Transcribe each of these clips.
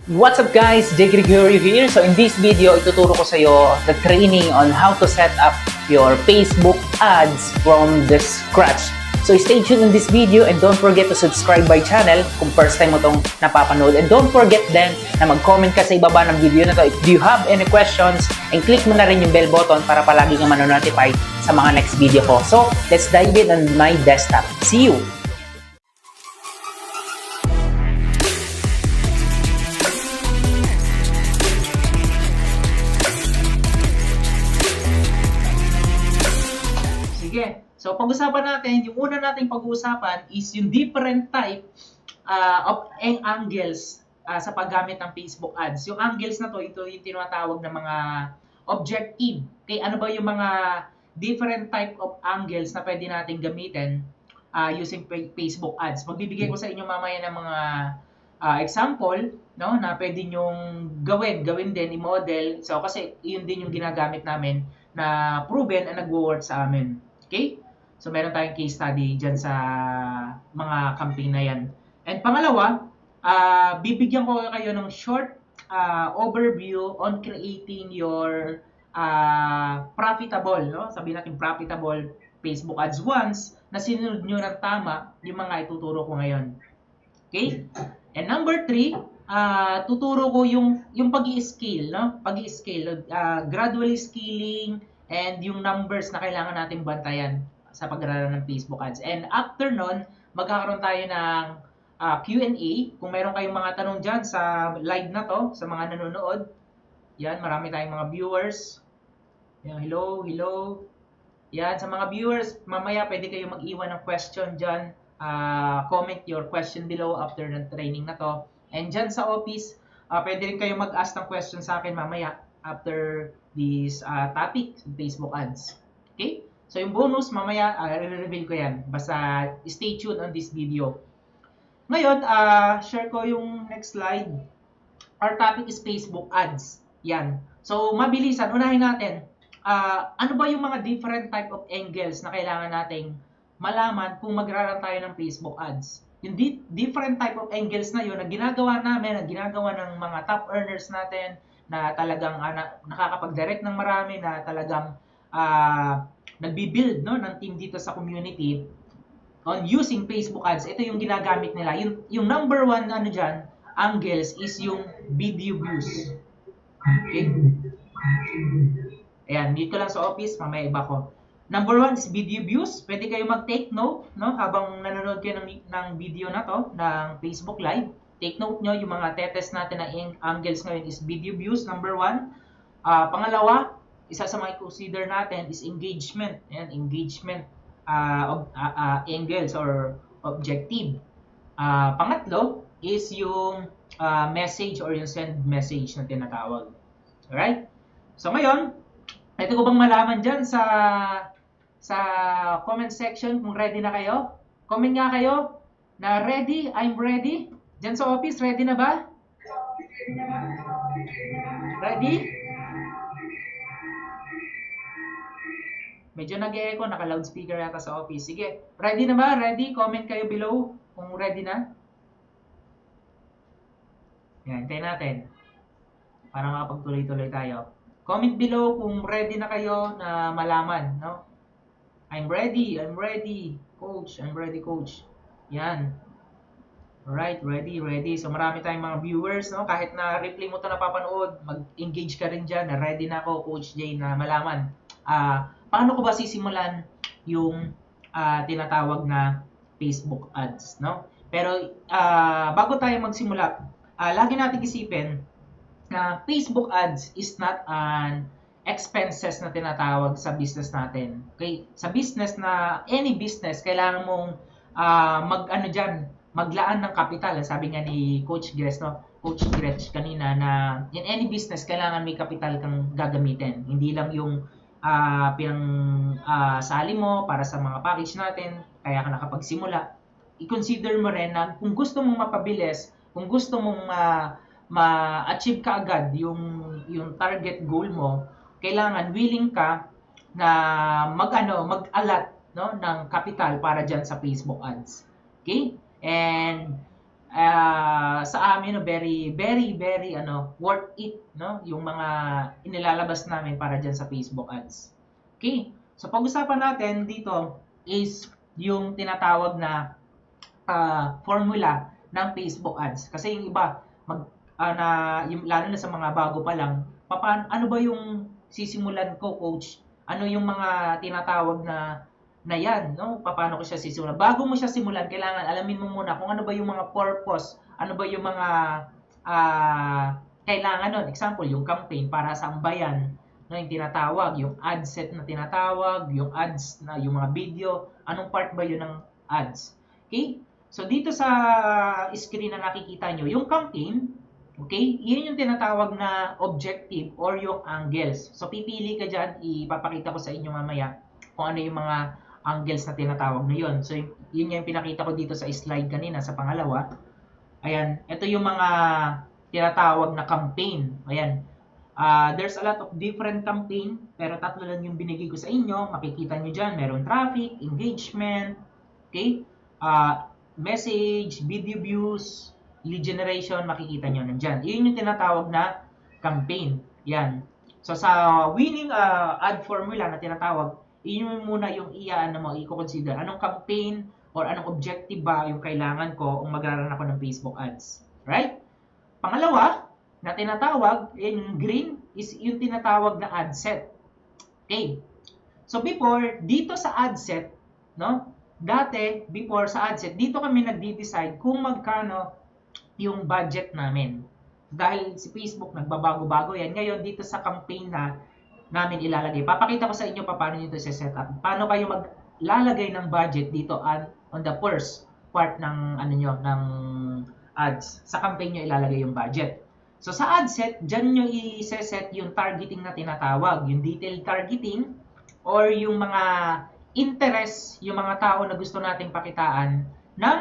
What's up guys, Jay Gregorio here. So in this video, ituturo ko sa iyo the training on how to set up your Facebook ads from the scratch. So stay tuned in this video and don't forget to subscribe my channel kung first time mo tong napapanood. And don't forget then na mag-comment ka sa ibaba ng video na to if you have any questions, and click mo na rin yung bell button para palagi kang manonotify sa mga next video ko. So let's dive in on my desktop. See you! Sige. So, pag-usapan natin, yung una nating pag-uusapan is yung different type of angles sa paggamit ng Facebook ads. Yung angles na to, ito yung tinatawag na mga objective. Okay, ano ba yung mga different type of angles na pwede nating gamitin using Facebook ads? Magbibigay ko sa inyo mamaya ng mga example, no, na pwede nyong gawin din, i-model. So, kasi yun din yung ginagamit namin na proven at nag-work sa amin. Okay? So, meron tayong case study dyan sa mga campaign na yan. And pangalawa, bibigyan ko kayo ng short overview on creating your profitable, no? Sabihin natin profitable Facebook ads once na sinunod nyo ng tama yung mga ituturo ko ngayon. Okay? And number 3, tuturo ko yung pag-i-scale, no? Pag-i-scale, gradually scaling, and yung numbers na kailangan natin bantayan sa pag-aaral ng Facebook ads. And after nun, magkakaroon tayo ng Q&A. Kung meron kayong mga tanong dyan sa live na to, sa mga nanonood, yan, marami tayong mga viewers. Yan, hello. Yan, sa mga viewers, mamaya pwede kayo mag-iwan ng question dyan. Comment your question below after ng training na to. And dyan sa office, pwede rin kayo mag-ask ng question sa akin mamaya after this topic, Facebook ads. Okay? So yung bonus, mamaya, i-reveal ko yan. Basta stay tuned on this video. Ngayon, share ko yung next slide. Our topic is Facebook ads. Yan. So, mabilisan. Unahin natin. Ano ba yung mga different type of angles na kailangan nating malaman kung magraran tayo ng Facebook ads? Yung different type of angles na yun na ginagawa namin, na ginagawa ng mga top earners natin, na talagang nakakapag-direct ng marami, na talagang nagbi-build, no, ng team dito sa community on using Facebook ads. Ito yung ginagamit nila. Yung number one dyan, angles is yung video views. Okay? Ayan, mute ko lang sa office, mamaya iba ko. Number 1 is video views. Pwede kayo mag-take note, no, habang nanonood kayo ng video na to, ng Facebook Live. Take note nyo, yung mga tetest natin na angles ngayon is video views, number 1. Pangalawa, isa sa mga consider natin is engagement. Ayan, engagement angles or objective. Pangatlo is yung message or yung send message na tinatawag. Alright? So ngayon, ito ko bang malaman dyan sa comment section kung ready na kayo? Comment nga kayo na ready, I'm ready. Dyan sa office, ready na ba? Ready? Medyo nag-e-echo, naka-loudspeaker yata sa office. Sige, ready na ba? Ready? Comment kayo below kung ready na. Yan, hintayin natin. Para makapagtuloy-tuloy tayo. Comment below kung ready na kayo na malaman, no? I'm ready, coach, I'm ready, coach. Yan. Alright, ready. So marami tayong mga viewers, no? Kahit na replay mo ito napapanood, mag-engage ka rin dyan, na ready na ako, Coach Jay, na malaman. Paano ko ba sisimulan yung tinatawag na Facebook ads, no? Pero bago tayo magsimula, lagi natin isipin na Facebook ads is not an expenses na tinatawag sa business natin. Okay? Sa business na, any business, kailangan mong maglaan ng capital. Sabi nga ni Coach Gretch, no? Coach Gretch kanina, na in any business, kailangan may capital kang gagamitin. Hindi lang yung sali mo para sa mga package natin, kaya ka nakapagsimula. I-consider mo rin na kung gusto mong mapabilis, kung gusto mong ma-achieve ka agad yung target goal mo, kailangan willing ka na mag-alat, no, ng capital para dyan sa Facebook ads. Okay? And sa amin, no, very, very, very, worth it, no? Yung mga inilalabas namin para dyan sa Facebook ads. Okay? So, pag-usapan natin dito is yung tinatawag na formula ng Facebook ads. Kasi yung iba, lalo na sa mga bago pa lang, ano ba yung sisimulan ko, coach? Ano yung mga tinatawag na yan, no? Paano ko siya sisimulan? Bago mo siya simulan, kailangan alamin mo muna kung ano ba yung mga purpose, ano ba yung mga kailangan nun. Example, yung campaign para sa bayan, no, yung tinatawag, yung ad set na tinatawag, yung ads na yung mga video, anong part ba yun ng ads? Okay? So dito sa screen na nakikita nyo, yung campaign, okay, yun yung tinatawag na objective or yung angles. So pipili ka dyan, ipapakita ko sa inyo mamaya kung ano yung mga angles na tinatawag na yun. So yun yung pinakita ko dito sa slide kanina sa pangalawa. Ayan, ito yung mga tinatawag na campaign. Ayan, there's a lot of different campaign, pero tatlo lang yung binigay ko sa inyo. Makikita nyo dyan, meron traffic, engagement, okay, message, video views, lead generation, makikita nyo nandyan. Yun yung tinatawag na campaign. Yan. So, sa winning ad formula na tinatawag, yun muna yung i-consider. Anong campaign or anong objective ba yung kailangan ko kung mag-aaral ako ng Facebook ads. Right? Pangalawa, na tinatawag, yung green, is yung tinatawag na ad set. Okay. So, before, dito sa ad set, no? Dati, before sa ad set, dito kami nagde-decide kung magkano yung budget namin. Dahil si Facebook nagbabago-bago yan. Ngayon, dito sa campaign na namin ilalagay. Papakita ko sa inyo paano nyo ito set up. Paano kayo maglalagay ng budget dito on the first part ng ng ads. Sa campaign nyo ilalagay yung budget. So sa ad set, dyan nyo i-set yung targeting na tinatawag. Yung detailed targeting or yung mga interest, yung mga tao na gusto nating pakitaan ng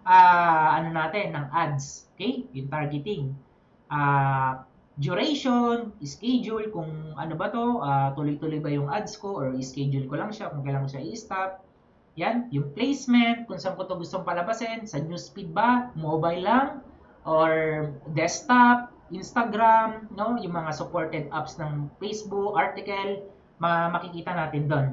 ng ads. Okay? Yung targeting. Duration, schedule, kung ano ba to, tuloy-tuloy ba yung ads ko or schedule ko lang siya kung kailan ko siya i-stop. Yan, yung placement, kung saan ko to gustong palabasin, sa newsfeed ba, mobile lang, or desktop, Instagram, no, yung mga supported apps ng Facebook, article, makikita natin doon.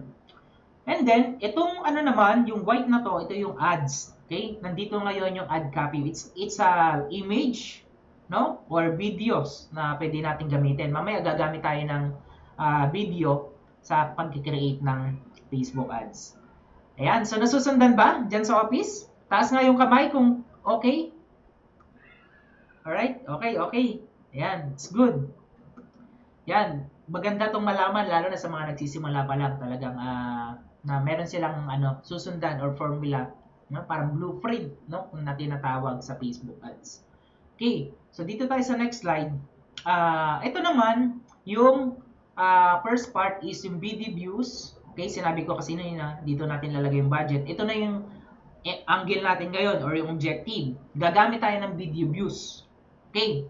And then, itong naman, yung white na to, ito yung ads. Okay? Nandito ngayon yung ad copy. It's a image, no? Or videos na pwede natin gamitin. Mamaya gagamit tayo ng video sa pag-create ng Facebook ads. Ayan. So, nasusundan ba dyan sa office? Taas nga yung kamay kung okay. Alright? Okay. Ayan. It's good. Yan. Maganda tong malaman, lalo na sa mga nagsisimula pa lang. Talagang na meron silang susundan or formula, no? Parang blueprint, no? Kung tinatawag sa Facebook ads. Okay. So, dito tayo sa next slide. Ito naman, yung first part is yung video views. Okay, sinabi ko kasi na dito natin lalagay yung budget. Ito na yung angle natin ngayon or yung objective. Gagamit tayo ng video views. Okay.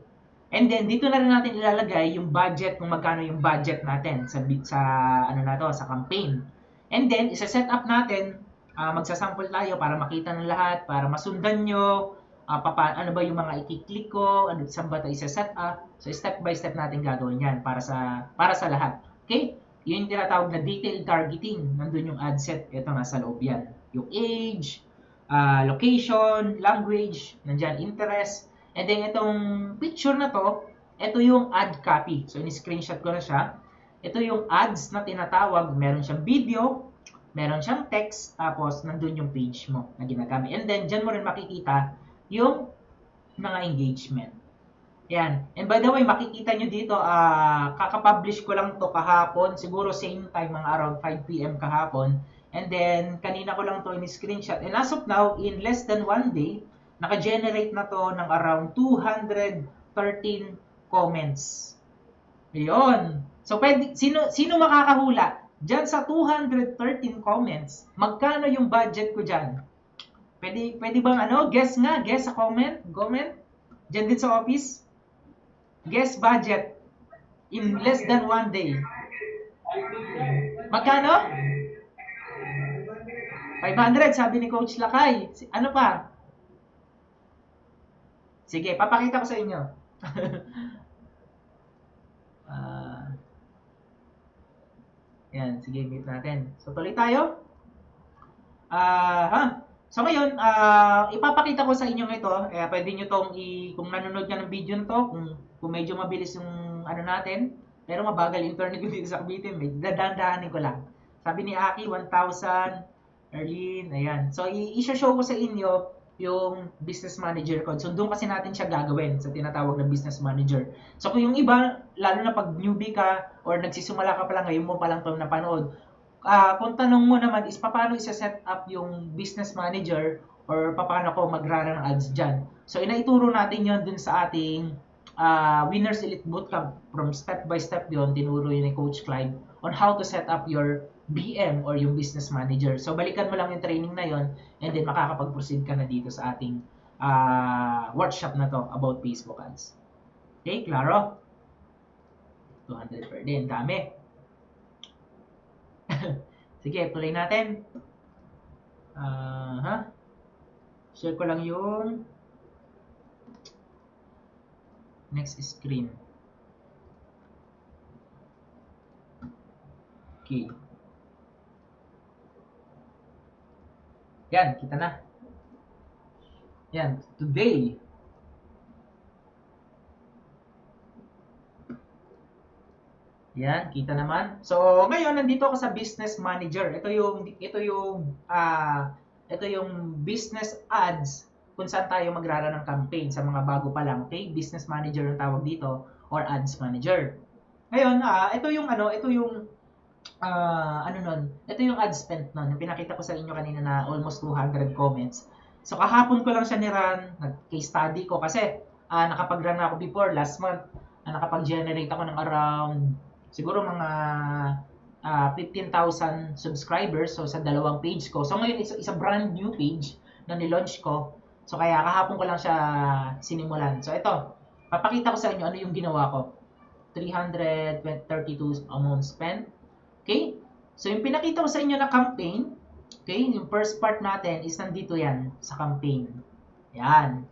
And then, dito na rin natin ilalagay yung budget, kung magkano yung budget natin sa sa campaign. And then, isa-set up natin, magsasample tayo para makita ng lahat, para masundan nyo, ano ba yung mga i-click ko, saan ba ito isa-set up. So, step by step natin gagawin yan para sa lahat. Okay? Yun yung tinatawag na detailed targeting. Nandun yung ad set. Ito, nasa loob yan. Yung age, location, language, nandyan, interest. And then, itong picture na to, ito yung ad copy. So, in-screenshot ko na siya. Ito yung ads na tinatawag. Meron siyang video, meron siyang text, tapos nandun yung page mo na ginagamit. And then, dyan mo rin makikita yung mga engagement. Yan. And by the way, makikita nyo dito, kakapublish ko lang to kahapon. Siguro same time, mga around 5 p.m. kahapon. And then, kanina ko lang to in-screenshot. And as of now, in less than 1 day, naka-generate na to ng around 213 comments. Ayun. So, sino makakahula? Diyan sa 213 comments, magkano yung budget ko dyan? Pwede bang guess nga? Guess sa comment? Diyan din sa office? Guess budget in less than 1 day. Magkano? 500, sabi ni Coach Lakay. Ano pa? Sige, papakita ko sa inyo. Ah, yan, sige, mute natin. So, tuloy tayo. So ngayon, ipapakita ko sa inyo ito. Pwede nyo tong kung nanonood ka ng video na to, kung medyo mabilis yung ano natin, pero mabagal internet ko dito sa Cavite, medyo dadandahanin ko lang. Sabi ni Aki, 1,000, Erlene, ayan. So, i-show ko sa inyo yung business manager code. So, doon kasi natin siya gagawin sa tinatawag na business manager. So, kung yung iba, lalo na pag newbie ka or nagsisimula ka pa lang, ngayon mo pa lang ito napanood, kung tanong mo naman is paano isa-set up yung business manager or paano ko magrara ng ads dyan. So, inaituro natin yon dun sa ating Winners Elite Bootcamp. From step by step yon tinuro yun ni Coach Clyde on how to set up your BM or yung business manager. So, balikan mo lang yung training na yon and then makakapag-proceed ka na dito sa ating workshop na to about Facebook ads. Okay, klaro? 200 per day, ang dami. Sige, tuloy natin. Share ko lang yung next screen. Okay. Yan, kita na. Yan, today. Yan, kita naman. So, ngayon nandito ako sa business manager. Ito yung business ads kung saan tayo magrara ng campaign sa mga bago pa lang. Okay? Business manager ang tawag dito or ads manager. Ngayon, ito yung ad spent nun. Yung pinakita ko sa inyo kanina na almost 200 comments. So, kahapon ko lang siya ni-run, nag-case study ko kasi nakapag-run ako before last month. Nakapag-generate ako ng around siguro mga 15,000 subscribers so sa dalawang page ko. So ngayon isa brand new page na ni-launch ko. So kaya kahapon ko lang siya sinimulan. So ito, papakita ko sa inyo ano yung ginawa ko. 332 amount spent. Okay? So yung pinakita ko sa inyo na campaign, okay, yung first part natin is nandito yan sa campaign. Yan.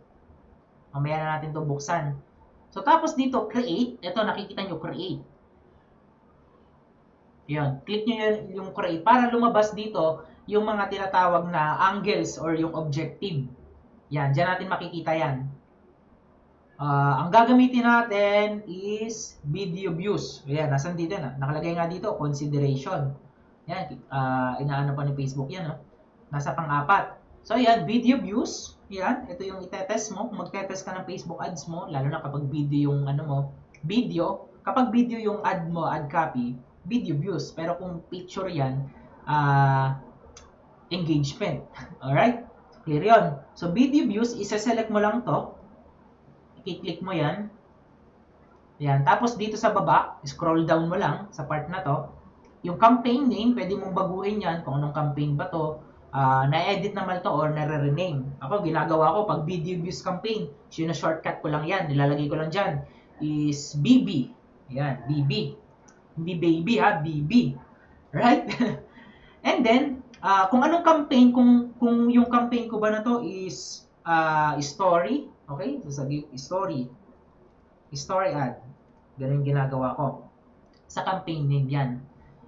Mamaya na natin to buksan. So tapos dito, create. Ito, nakikita nyo, create. Yan. Click nyo yung create para lumabas dito yung mga tinatawag na angles or yung objective. Yan, dyan natin makikita yan. Ang gagamitin natin is video views. Ayan, nasan dito na? Nakalagay nga dito, consideration. Yan, inaano pa ni Facebook yan. No? Nasa pang-apat. So, ayan, video views. Yan, ito yung itetest mo. Kung magtetest ka ng Facebook ads mo, lalo na kapag video yung ano mo, video. Kapag video yung ad mo, ad copy, video views. Pero kung picture yan, engagement. Alright? Clear yun. So, video views, isa-select mo lang to. I-click mo yan. Yan. Tapos dito sa baba, scroll down mo lang sa part na to. Yung campaign name, pwede mong baguhin yan kung anong campaign ba to. Na-edit naman to or nare-rename. Ako, ginagawa ko pag video views campaign. Shortcut ko lang yan. Nilalagay ko lang dyan. Is BB. Yan, BB. Hindi baby ha, BB. Right? And then, kung anong campaign, kung yung campaign ko ba na to is story, okay? So, sabi, story ad. Ganun ginagawa ko. Sa campaign name yan.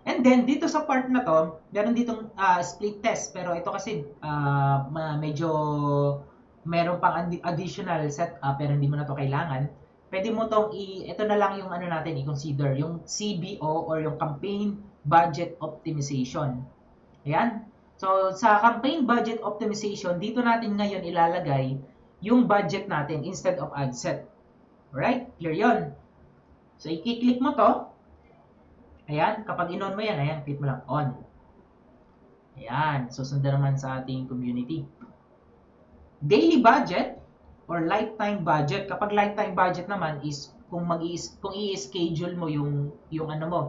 And then, dito sa part na to, meron ditong split test. Pero ito kasi, medyo meron pang additional setup, pero hindi mo na to kailangan. Pwede mo tong ito na lang yung ano natin, i-consider. Yung CBO or yung Campaign Budget Optimization. Ayan. So, sa Campaign Budget Optimization, dito natin ngayon ilalagay yung budget natin instead of ad set. Alright? Clear yun. So, i-click mo to. Ayan. Kapag in-on mo yan, ayan, click mo lang on. Ayan. Susundan naman sa ating community. Daily budget or lifetime budget. Kapag lifetime budget naman is kung i-schedule mo yung ano mo,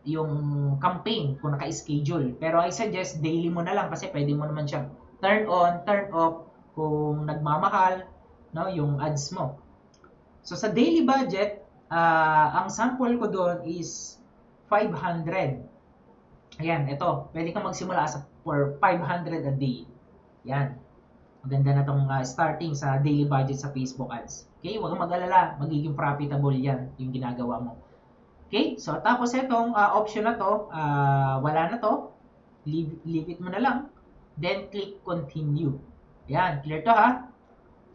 yung campaign kung naka-schedule. Pero I suggest daily mo na lang kasi pwede mo naman siyang turn on, turn off kung nagmamahal, no, yung ads mo. So sa daily budget, ang sample ko doon is 500. Ayan, ito. Pwede kang magsimula for 500 a day. Yan. Maganda na itong starting sa daily budget sa Facebook ads. Okay, huwag kang mag-alala, magiging profitable yan yung ginagawa mo. Okay, so tapos itong option na to, wala na to, leave it mo na lang, then click continue. Yan, clear to ha?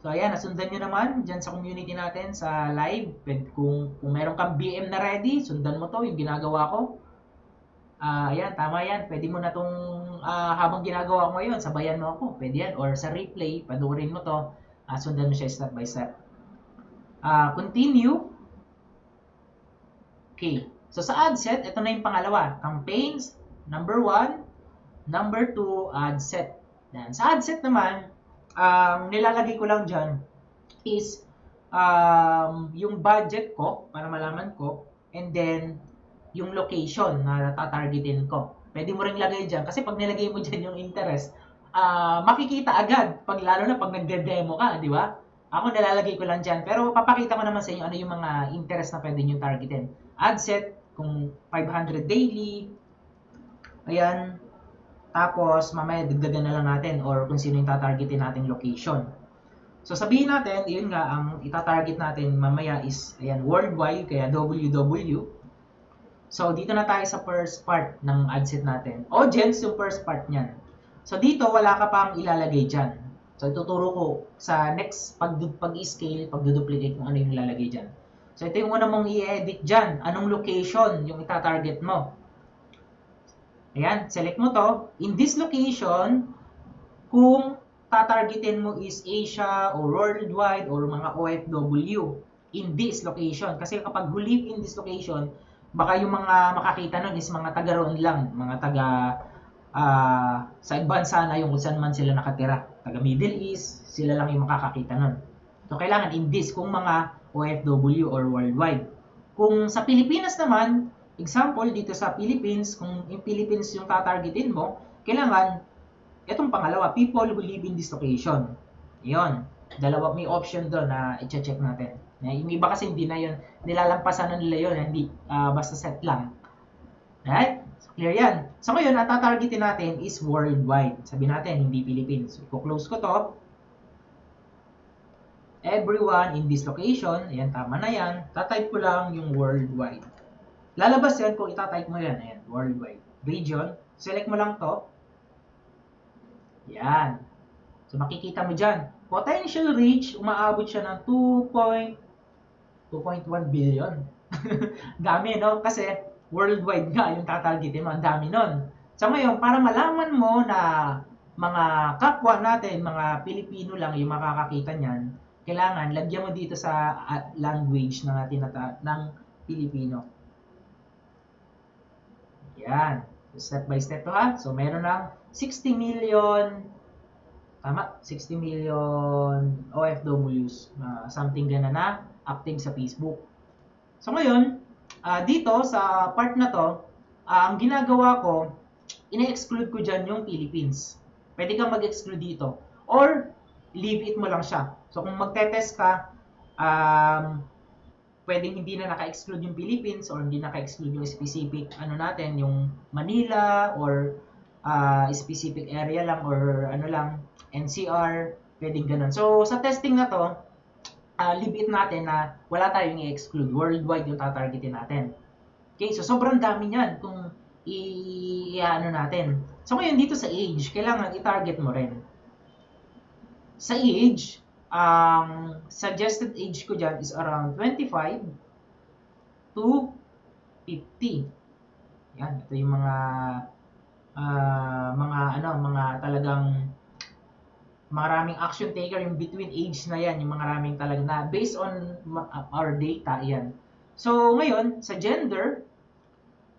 So ayan, nasundan nyo naman dyan sa community natin sa live. Kung meron kang BM na ready, sundan mo to, yung ginagawa ko. Ayan, tama yan. Pwede mo na itong habang ginagawa ko ngayon, sabayan mo ako. Pwede yan. Or sa replay, panuorin mo to. Sundan mo siya step by step. Continue. Okay. So sa ad set, ito na yung pangalawa. Campaigns, number 1. Number 2, ad set. Yan. Sa ad set naman, nilalagay ko lang dyan is yung budget ko para malaman ko, and then yung location na tatargetin ko. Pwede mo ring lagay dyan kasi pag nilagay mo dyan yung interest, makikita agad lalo na pag nagde-demo ka, di ba? Ako nilalagay ko lang dyan, pero papakita ko naman sa inyo ano yung mga interest na pwede nyo targetin. Ad set, kung 500 daily, ayan. Tapos, mamaya dagdagan na lang natin or kung sino yung tatargetin nating location. So, sabihin natin, yun nga, ang itatarget natin mamaya is, ayan, worldwide, kaya WW. So, dito na tayo sa first part ng ad set natin. Audience, yung first part niyan. So, dito, wala ka pang ilalagay dyan. So, ituturo ko sa next pag-scale, pag-duplicate kung ano yung ilalagay dyan. So, ito yung una mong i-edit dyan. Anong location yung itatarget mo? Ayan, select mo to. In this location, kung tatargetin mo is Asia or worldwide or mga OFW, in this location. Kasi kapag you live in this location, baka yung mga makakita nun is mga taga roon lang, mga taga sa bansa na yung kung saan man sila nakatira. Taga Middle East, sila lang yung makakakita nun. So, kailangan in this kung mga OFW or worldwide. Kung sa Pilipinas naman, example, dito sa Philippines, kung yung Philippines yung tatargetin mo, kailangan, itong pangalawa, people who live in this location. Yun. Dalawa, may option doon na i-check natin. Yung iba kasi hindi na yun, nilalampasan na nila yun, hindi basta set lang. Alright? So, clear yan. So, ngayon, ang tatargetin natin is worldwide. Sabi natin, hindi Philippines. So, i-close ko to. Everyone in this location, ayan, tama na yan. Tatype ko lang yung worldwide. Lalabas yan kung itatype mo yan. Ayan, worldwide. Region. Select mo lang to. Yan. So, makikita mo dyan. Potential reach, umaabot siya ng 2.1 billion. Dami, no? Kasi, worldwide nga yung tatargetin mo. Ang dami nun. So, ngayon, para malaman mo na mga kapwa natin, mga Pilipino lang yung makakakita niyan, kailangan, lagyan mo dito sa language ng Pilipino. Yan. Step by step to ha. So, meron ng 60 million, tama, 60 million OFWs, something gana na active sa Facebook. So, ngayon, dito sa part na to, ang ginagawa ko, ina-exclude ko dyan yung Philippines. Pwede kang mag-exclude dito. Or, leave it mo lang siya. So, kung magte-test ka, pwedeng hindi na naka-exclude yung Philippines or hindi naka-exclude yung specific ano natin, yung Manila or specific area lang or ano lang, NCR, pwedeng ganun. So, sa testing na to, leave it natin na wala tayong i-exclude. Worldwide yung tatargetin natin. Okay, so sobrang dami niyan kung i-ano natin. So, ngayon dito sa age, kailangan i-target mo rin. Sa age, ang suggested age ko dyan is around 25 to 50. Yan, ito yung mga talagang maraming action taker, yung between age na yan, yung maraming talaga na based on our data, yan. So, ngayon, sa gender,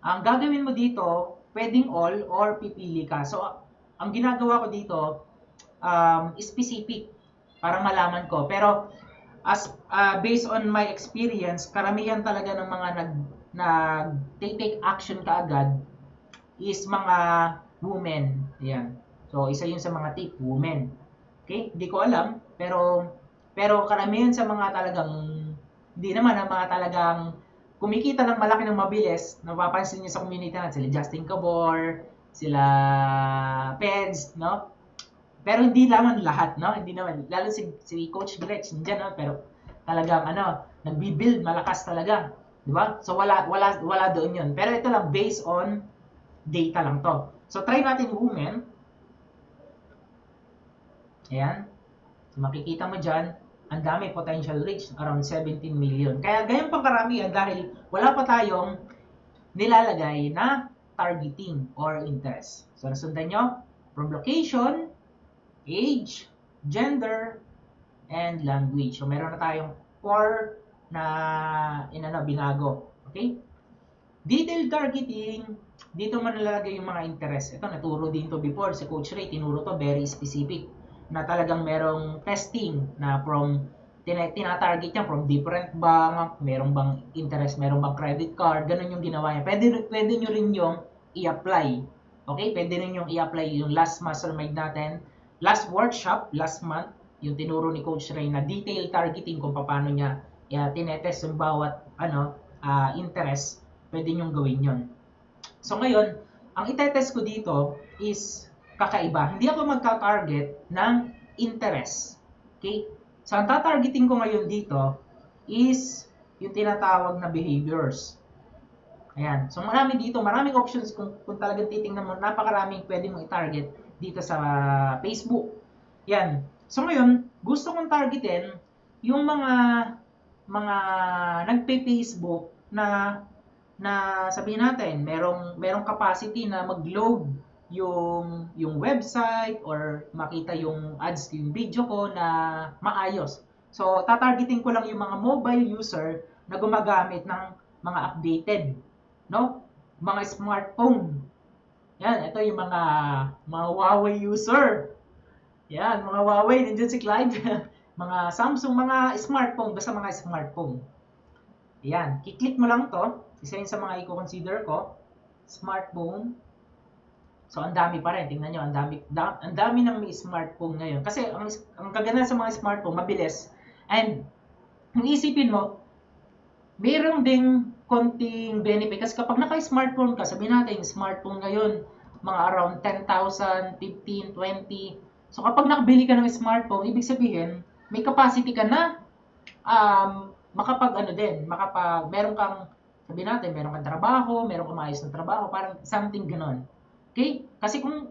ang gagawin mo dito, pwedeng all or pipili ka. So, ang ginagawa ko dito, specific para malaman ko. Pero based on my experience, karamihan talaga ng mga nag-take action kaagad is mga women. Yan. So, isa yun sa mga tip, women. Okay? Hindi ko alam, pero karamihan sa mga talagang, hindi naman ang mga talagang kumikita ng malaki ng mabilis, napapansin niyo sa community natin, sila Justin Cabor, sila Peds, no? Pero hindi naman lahat, no? Hindi naman. Lalo si Coach Gretch, nandiyan, no? Pero talagang, nagbi-build, malakas talaga. Di ba? So, wala doon yun. Pero ito lang, based on data lang to. So, try natin women. Ayan. So, makikita mo dyan, ang dami potential reach, around 17 million. Kaya ganyan pang karamihan dahil wala pa tayong nilalagay na targeting or interest. So, nasundan nyo? From location, age, gender, and language. So, meron na tayong 4 na binago. Okay? Detailed targeting, dito man nalalagay yung mga interest. Ito, naturo din to before. Si Coach Ray, tinuro to very specific na talagang merong testing na from tinatarget niya from different bank, merong bang interest, merong bang credit card, ganun yung ginawa niya. Pwede nyo rin yung i-apply. Okay? Pwede rin yung i-apply yung last mastermind natin, last workshop, last month, yung tinuro ni Coach Ray na detailed targeting kung paano niya tinetest yung bawat interest, pwede nyong gawin yon. So ngayon, ang itetest ko dito is kakaiba. Hindi ako magka-target ng interest. Okay? So, ang tatargeting ko ngayon dito is yung tinatawag na behaviors. Ayan. So, marami dito, maraming options kung talagang titingnan mo, napakaraming pwede mong i-target dito sa Facebook. Yan. So, ngayon, gusto kong targetin yung mga nagpe-Facebook na sabihin natin, merong capacity na mag-load yung website or makita yung ads, yung video ko na maayos. So, tatargeting ko lang yung mga mobile user na gumagamit ng mga updated, no? Mga smartphone. Yan, ito yung mga Huawei user. Yan, mga Huawei, nandiyan si Clyde. Mga Samsung, mga smartphone, basta mga smartphone. Yan, kiklik mo lang to. Isa yun sa mga i-consider ko. Smartphone. So, ang dami pa rin. Tingnan nyo, ang dami ng may smartphone ngayon. Kasi, ang kaganda sa mga smartphone, mabilis. And, kung isipin mo, mayroong ding konting benefit. Kasi kapag naka-smartphone ka, sabihin natin, smartphone ngayon, mga around 10,000, 15, 20. So, kapag nakabili ka ng smartphone, ibig sabihin, may capacity ka na meron kang, sabihin natin, meron kang trabaho, meron kang maayos na trabaho, parang something ganon. Okay? Kasi kung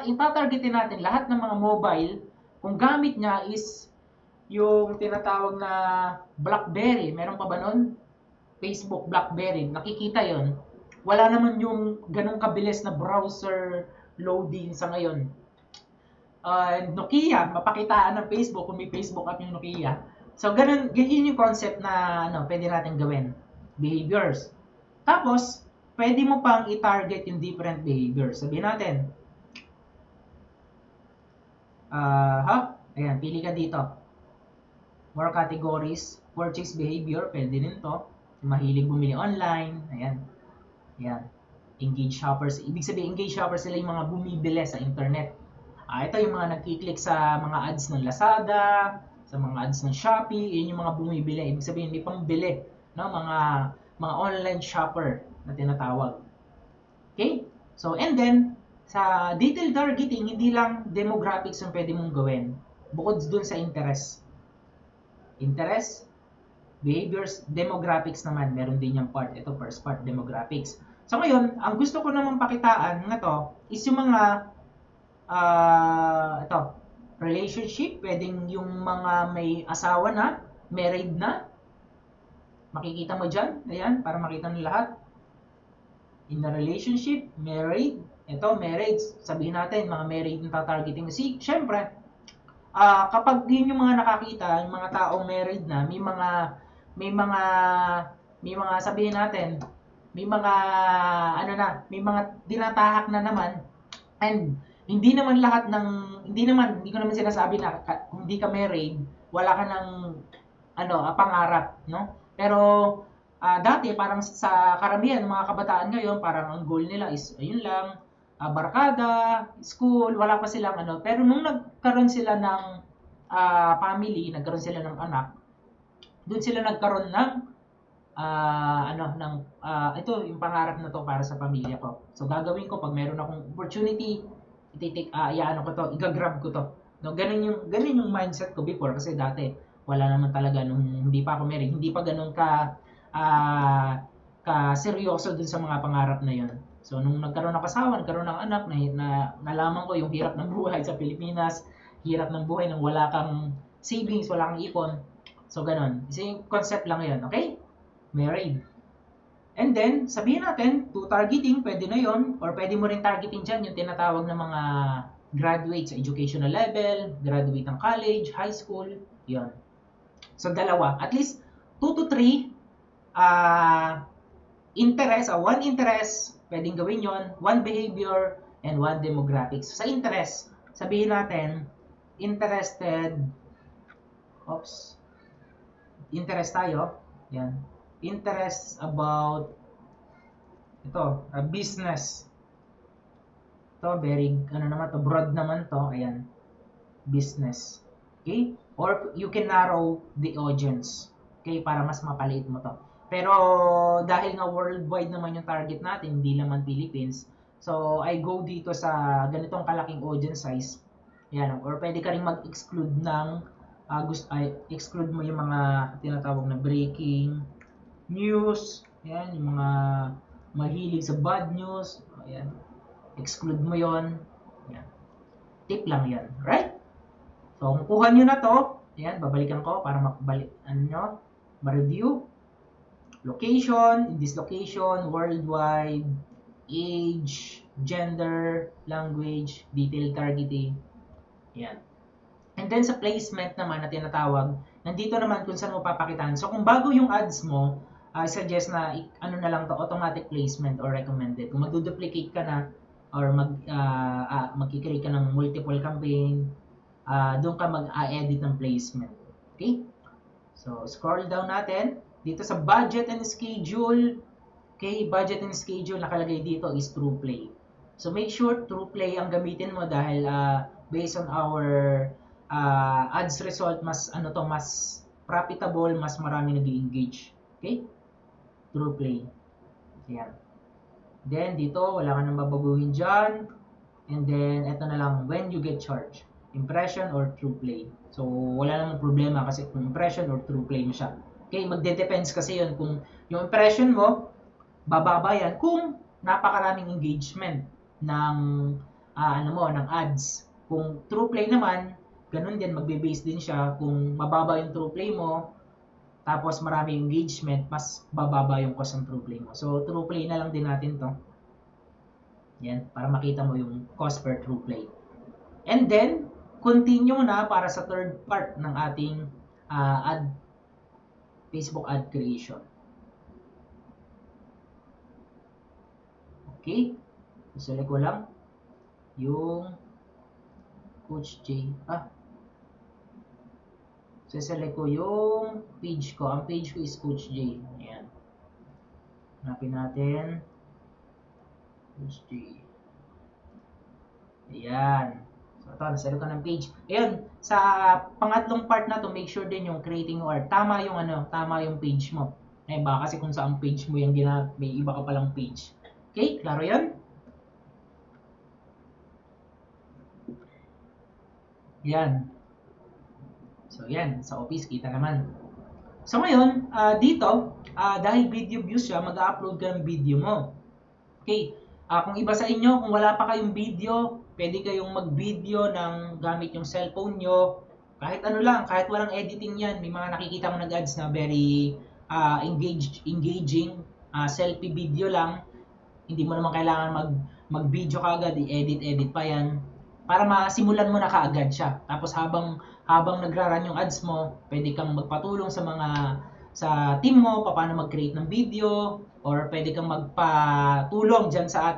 itatargetin natin lahat ng mga mobile, kung gamit niya is yung tinatawag na BlackBerry, meron pa ba nun? Facebook, BlackBerry, nakikita yon. Wala naman yung ganong kabilis na browser loading sa ngayon. Nokia, mapakitaan ng Facebook kung may Facebook app yung Nokia. So, ganyan yung concept na pwede natin gawin. Behaviors. Tapos, pwede mo pang i-target yung different behaviors. Sabihin natin, ayan, pili ka dito. More categories, purchase behavior, pwede din to. Mahilig bumili online, ayan. Ayan. Engage shoppers. Ibig sabihin, engage shoppers sila yung mga bumibili sa internet. Ito yung mga nagkiklik sa mga ads ng Lazada, sa mga ads ng Shopee, yun yung mga bumibili. Ibig sabihin, may pambili, no? Mga online shopper na tinatawag. Okay? So, and then, sa detailed targeting, hindi lang demographics yung pwede mong gawin. Bukod dun sa interest. Interest, behaviors, demographics naman. Meron din yung part. Ito, first part, demographics. So, ngayon, ang gusto ko naman pakitaan na to is yung mga relationship. Pwedeng yung mga may asawa na, married na. Makikita mo dyan. Ayan, para makita ng lahat. In a relationship, married. Ito, married. Sabihin natin, mga married yung tatargeting. Siyempre, kapag yun yung mga nakakita, yung mga taong married na, may mga sabihin natin, may mga dinatahak na naman. And hindi ko naman sinasabi na kung hindi ka married, wala ka ng pangarap, no? Pero dati parang sa karamihan ng mga kabataan ngayon, parang ang goal nila is ayun lang, barkada, school, wala pa silang pero nung nagkaroon sila ng family, nagkaroon sila ng anak, doon sila nagkaroon ng ito yung pangarap na to para sa pamilya ko. So gagawin ko pag meron akong opportunity, iano ko to, igagrab ko to. No, ganun yung mindset ko before kasi dati wala naman talaga nung hindi pa ako married, hindi pa ganun ka seryoso dun sa mga pangarap na yon. So nung nagkaroon ng asawa, nagkaroon ng anak nalaman ko yung hirap ng buhay sa Pilipinas, hirap ng buhay nang wala kang savings, wala kang ipon. So ganun. Kasi concept lang 'yan, okay? Married. And then, sabihin natin, to targeting, pwede na yon, or pwede mo rin targeting dyan yung tinatawag na mga graduate sa educational level, graduate ng college, high school, yon. So, dalawa. At least, 2 to 3 interest, one interest, pwedeng gawin yon, one behavior, and one demographics. So, sa interest, sabihin natin, interest tayo, yan, interest about ito, business. Ito, very, broad naman to, ayan, business. Okay? Or you can narrow the audience. Okay? Para mas mapaliit mo to. Pero, dahil nga worldwide naman yung target natin, hindi naman Philippines, so, I go dito sa ganitong kalaking audience size. Ayan, or pwede ka rin mag-exclude ng, exclude mo yung mga tinatawag na breaking news, ayan, yung mga mahilig sa bad news, ayan, exclude mo yon. Ayan. Tip lang yan, right? So, kung kuha nyo na to, ayan, babalikan ko para ma-review. Location, in this location, worldwide, age, gender, language, detailed targeting, ayan. And then sa placement naman na tinatawag, nandito naman kung saan mo papakitaan. So, kung bago yung ads mo, I suggest na ano na lang to, automatic placement or recommended. Kung mag-duplicate ka na or mag-create ka ng multiple campaign, doon ka mag-edit ng placement. Okay? So, scroll down natin. Dito sa budget and schedule, okay, budget and schedule, nakalagay dito is TruePlay. So, make sure TruePlay ang gamitin mo dahil based on our ads result, mas profitable, mas marami nag-engage. Okay? TruePlay. Ayan. Then, dito, wala ka nang babaguhin dyan. And then, eto na lang, when you get charged. Impression or TruePlay. So, wala namang problema kasi kung impression or TruePlay mo siya. Okay, magde-depends kasi yun kung yung impression mo, bababa yan kung napakaraming engagement ng, ng ads. Kung TruePlay naman, ganun din, magbe-base din siya. Kung mababa yung TruePlay mo, tapos marami engagement, mas bababa yung cost ng TruePlay mo. So, TruePlay na lang din natin to. Yan, para makita mo yung cost per TruePlay. And then, continue na para sa third part ng ating Facebook ad creation. Okay? Select ko lang yung Coach J. Select ko yung page ko. Ang page ko is Coach J. Ayan. Hanapin natin. Coach J. Ayan. So, ito, naselect ko ng page. Ayan. Sa pangatlong part na to, make sure din yung creating or tama yung page mo. Eh, baka kasi kung saan page mo yung may iba ka palang page. Okay? Klaro yan? Yan. So, yan. Sa office, kita naman. So, ngayon, dito, dahil video views siya, mag-upload ka ng video mo. Okay. Kung iba sa inyo, kung wala pa kayong video, pwede kayong mag-video ng gamit yung cellphone nyo. Kahit ano lang, kahit walang editing yan. May mga nakikita mo nag-ads na very engaging, selfie video lang. Hindi mo naman kailangan mag-video ka agad, i-edit pa yan. Para masimulan mo na kaagad siya. Tapos habang nagra-run yung ads mo, pwede kang magpatulong sa team mo, paano mag-create ng video, or pwede kang magpatulong dyan sa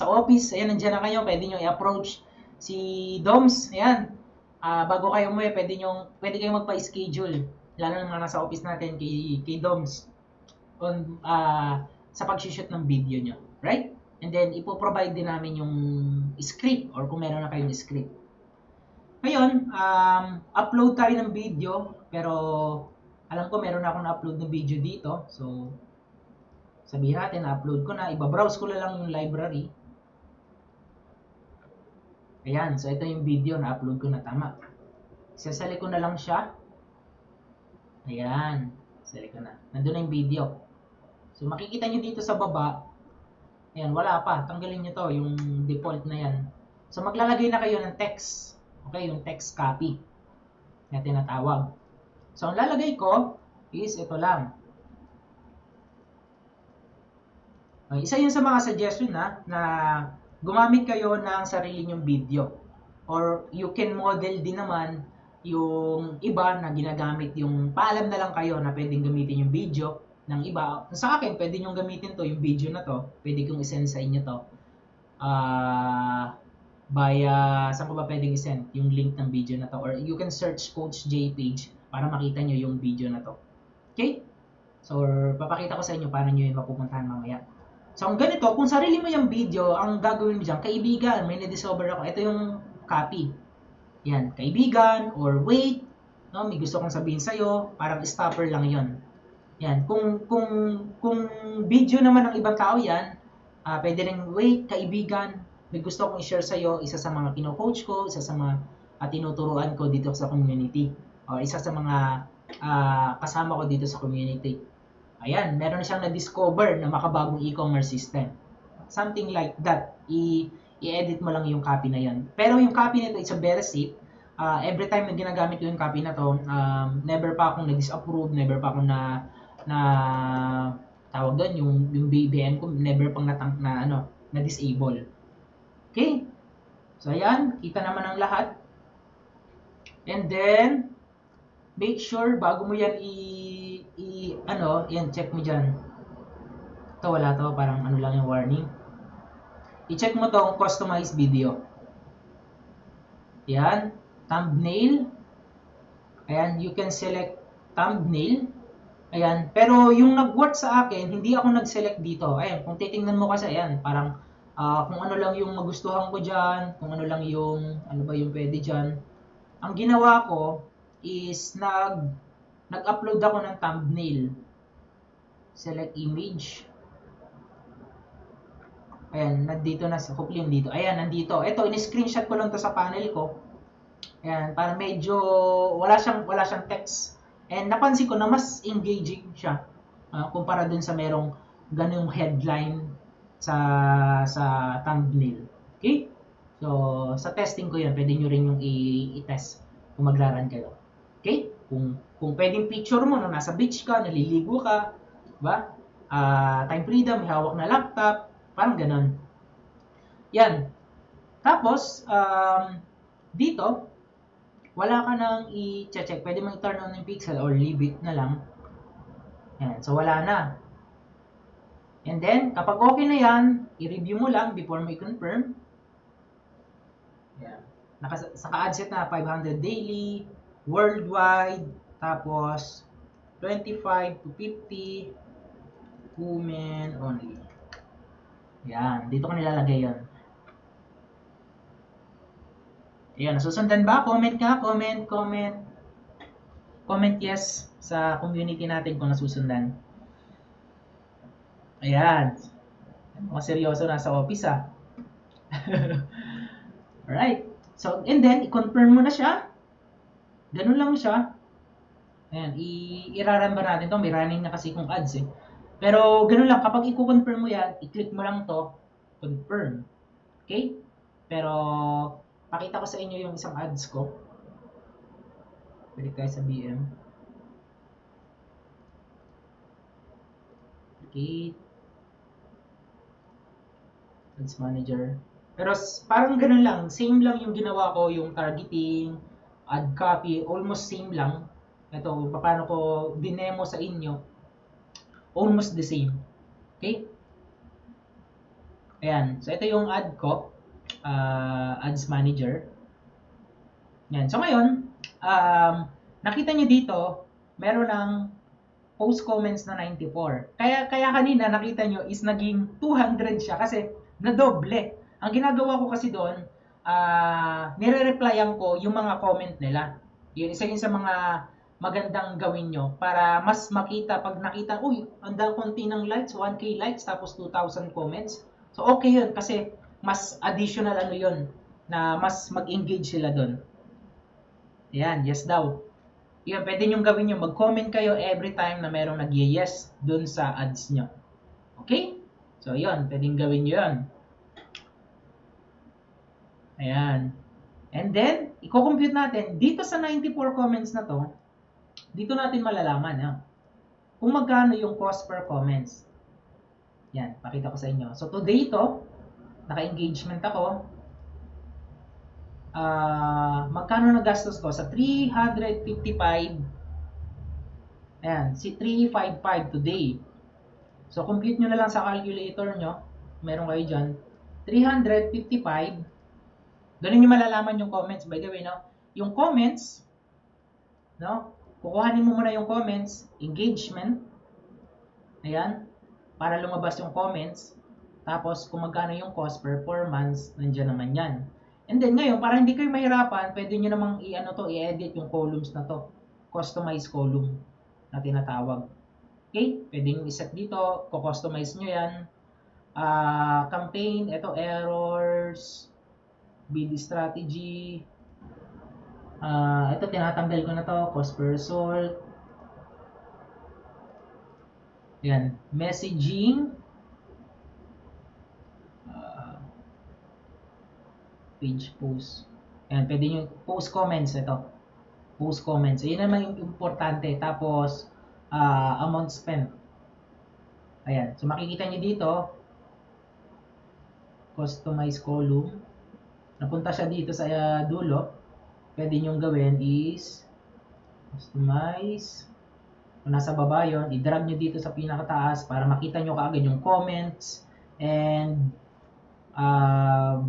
office. Ayan, nandiyan na kayo, pwede nyo i-approach si Doms. Ayan, bago kayo umuwi, pwede kayong magpa-schedule. Lalo na mga nasa office natin kay Doms sa pag-shoot ng video nyo. Right? And then, ipoprovide din namin yung script or kung meron na kayong script. Ngayon, upload tayo ng video, pero alam ko meron na akong na-upload ng video dito. So, sabihin natin, na-upload ko na, ibabrowse ko na lang yung library. Ayan, so ito yung video na upload ko na tama. Sasali ko na lang siya. Ayan, sasali ko na. Nandun na yung video. So makikita nyo dito sa baba, ayan, wala pa. Tanggalin nyo to, yung default na yan. So maglalagay na kayo ng text. Okay, yung text copy na tinatawag. So ang lalagay ko is ito lang. Isa yun sa mga suggestion na gumamit kayo ng sarili nyong video. Or you can model din naman yung iba na ginagamit yung paalam na lang kayo na pwedeng gamitin yung video ng iba. Sa akin, pwede nyong gamitin to, yung video na to. Pwede kong isend sa inyo to. Saan ko ba pwedeng isend yung link ng video na to? Or you can search Coach J page para makita nyo yung video na to. Okay? So, papakita ko sa inyo paano nyo yung mapupuntahan mamaya. So, ang ganito, kung sarili mo yung video, ang gagawin mo dyan, kaibigan, may na-discover ako. Ito yung copy. Yan, kaibigan, or wait, no? May gusto kong sabihin sa'yo, parang stopper lang yon. Yan, kung video naman ng ibang tao yan, pwede rin wait, kaibigan, may gusto kong i-share sa'yo, isa sa mga kino-coach ko, isa sa mga tinuturuan ko dito sa community, o isa sa mga kasama ko dito sa community. Ayan, meron siyang na-discover na makabagong e-commerce system. Something like that. I-edit mo lang yung copy na yan. Pero yung copy nito is a very safe. Every time na ginagamit ko yung copy na to, never pa akong na-disapprove, never pa akong na tawag doon, yung BBM ko, never pang na-disable. Okay? So, ayan, kita naman ang lahat. And then, make sure bago mo yan yan, check mo dyan. Ito, wala to, parang ano lang yung warning. I-check mo tong customized video. Yan, thumbnail. Ayan, you can select thumbnail. Ayan, pero yung nag-work sa akin, hindi ako nag-select dito. Ayan, kung titingnan mo kasi, ayan, parang kung ano lang yung magustuhan ko dyan, kung ano lang yung, ano ba yung pwede dyan. Ang ginawa ko is nag-upload ako ng thumbnail. Select image. Ayan, nandito na sa hopefully dito. Ayan, nandito. Ito, in-screenshot ko lang to sa panel ko. Ayan, para medyo wala siyang text. And napansin ko na mas engaging siya kumpara dun sa merong ganung headline sa thumbnail. Okay? So, sa testing ko 'yan, pwede niyo rin yung i-test kung magraran kayo. Okay? Kung pwedeng picture mo na nasa beach ka, naliligo ka, ba? Time freedom, may hawak na laptop, parang ganun. Yan. Tapos, dito, wala ka nang i-check. Pwede mo i-turn on yung pixel or leave it na lang. Yan. So, wala na. And then, kapag okay na yan, i-review mo lang before mo i-confirm. Yan. Saka-adset na 500 daily, worldwide, tapos 25 to 50, women only. Yan, dito ko nilalagay yun. Ayan, nasusundan ba? Comment ka, comment yes sa community natin kung nasusundan. Ayan. Mga seryoso nasa office Alright. So, and then, i-confirm mo na siya. Ganun lang siya. Ayan, i-run ba natin to? May running na kasi kung ads Pero, ganun lang. Kapag i-confirm mo yan, i-click mo lang to, confirm. Okay? Pero, pakita ko sa inyo yung isang ads ko. Balik tayo sa BM. Okay. Ads Manager. Pero parang ganun lang. Same lang yung ginawa ko, yung targeting, ad copy, almost same lang. Ito, paano ko dinemo sa inyo. Almost the same. Okay? Ayan. So, ito yung ad ko. Ads Manager. Yan. So, ngayon, nakita nyo dito, meron ng post comments na 94. Kaya kanina, nakita nyo, is naging 200 siya kasi nadoble. Ang ginagawa ko kasi doon, nire-replyan ko yung mga comment nila. Yun, isa yun sa mga magandang gawin nyo para mas makita, pag nakita, uy, ang konti ng likes, 1K likes, tapos 2,000 comments. So, okay yun kasi mas additional yun. na mas mag-engage sila doon. Ayan, yes daw. Yan, pwede nyo gawin yun. Mag-comment kayo every time na merong nag-yes doon sa ads nyo. Okay? So, yun. Pwedeng gawin nyo yun. Ayan. And then, i-compute natin. Dito sa 94 comments na to, dito natin malalaman kung magkano yung cost per comments. Yan, pakita ko sa inyo. So, today ito, naka-engagement ako. Magkano nagastos ko? Sa 355, ayan, si 355 today. So, compute nyo na lang sa calculator nyo. Meron kayo dyan. 355. Doon nyo malalaman yung comments. By the way, no? Yung comments, no? Kukuhanin mo muna yung comments, engagement. Ayan. Para lumabas yung comments. Tapos, kung magkano yung cost per months, nandiyan naman yan. And then, ngayon, para hindi kayo mahirapan, pwede nyo namang i-edit yung columns na to. Customize column na tinatawag. Okay? Pwede nyo iset dito. Kukustomize nyo yan. Campaign, ito, errors, bid strategy. Ito, tinatanggal ko na to. Cost per result. Yan. Messaging. Page post. Yan, pwede nyo post comments ito. Post comments. Ayun naman yung importante. Tapos, amount spent. Ayan. So, makikita nyo dito, customize column. Napunta siya dito sa dulo. Pwede nyo gawin is, customize. Kung nasa baba yun, i-drag nyo dito sa pinakataas para makita nyo kaagad yung comments and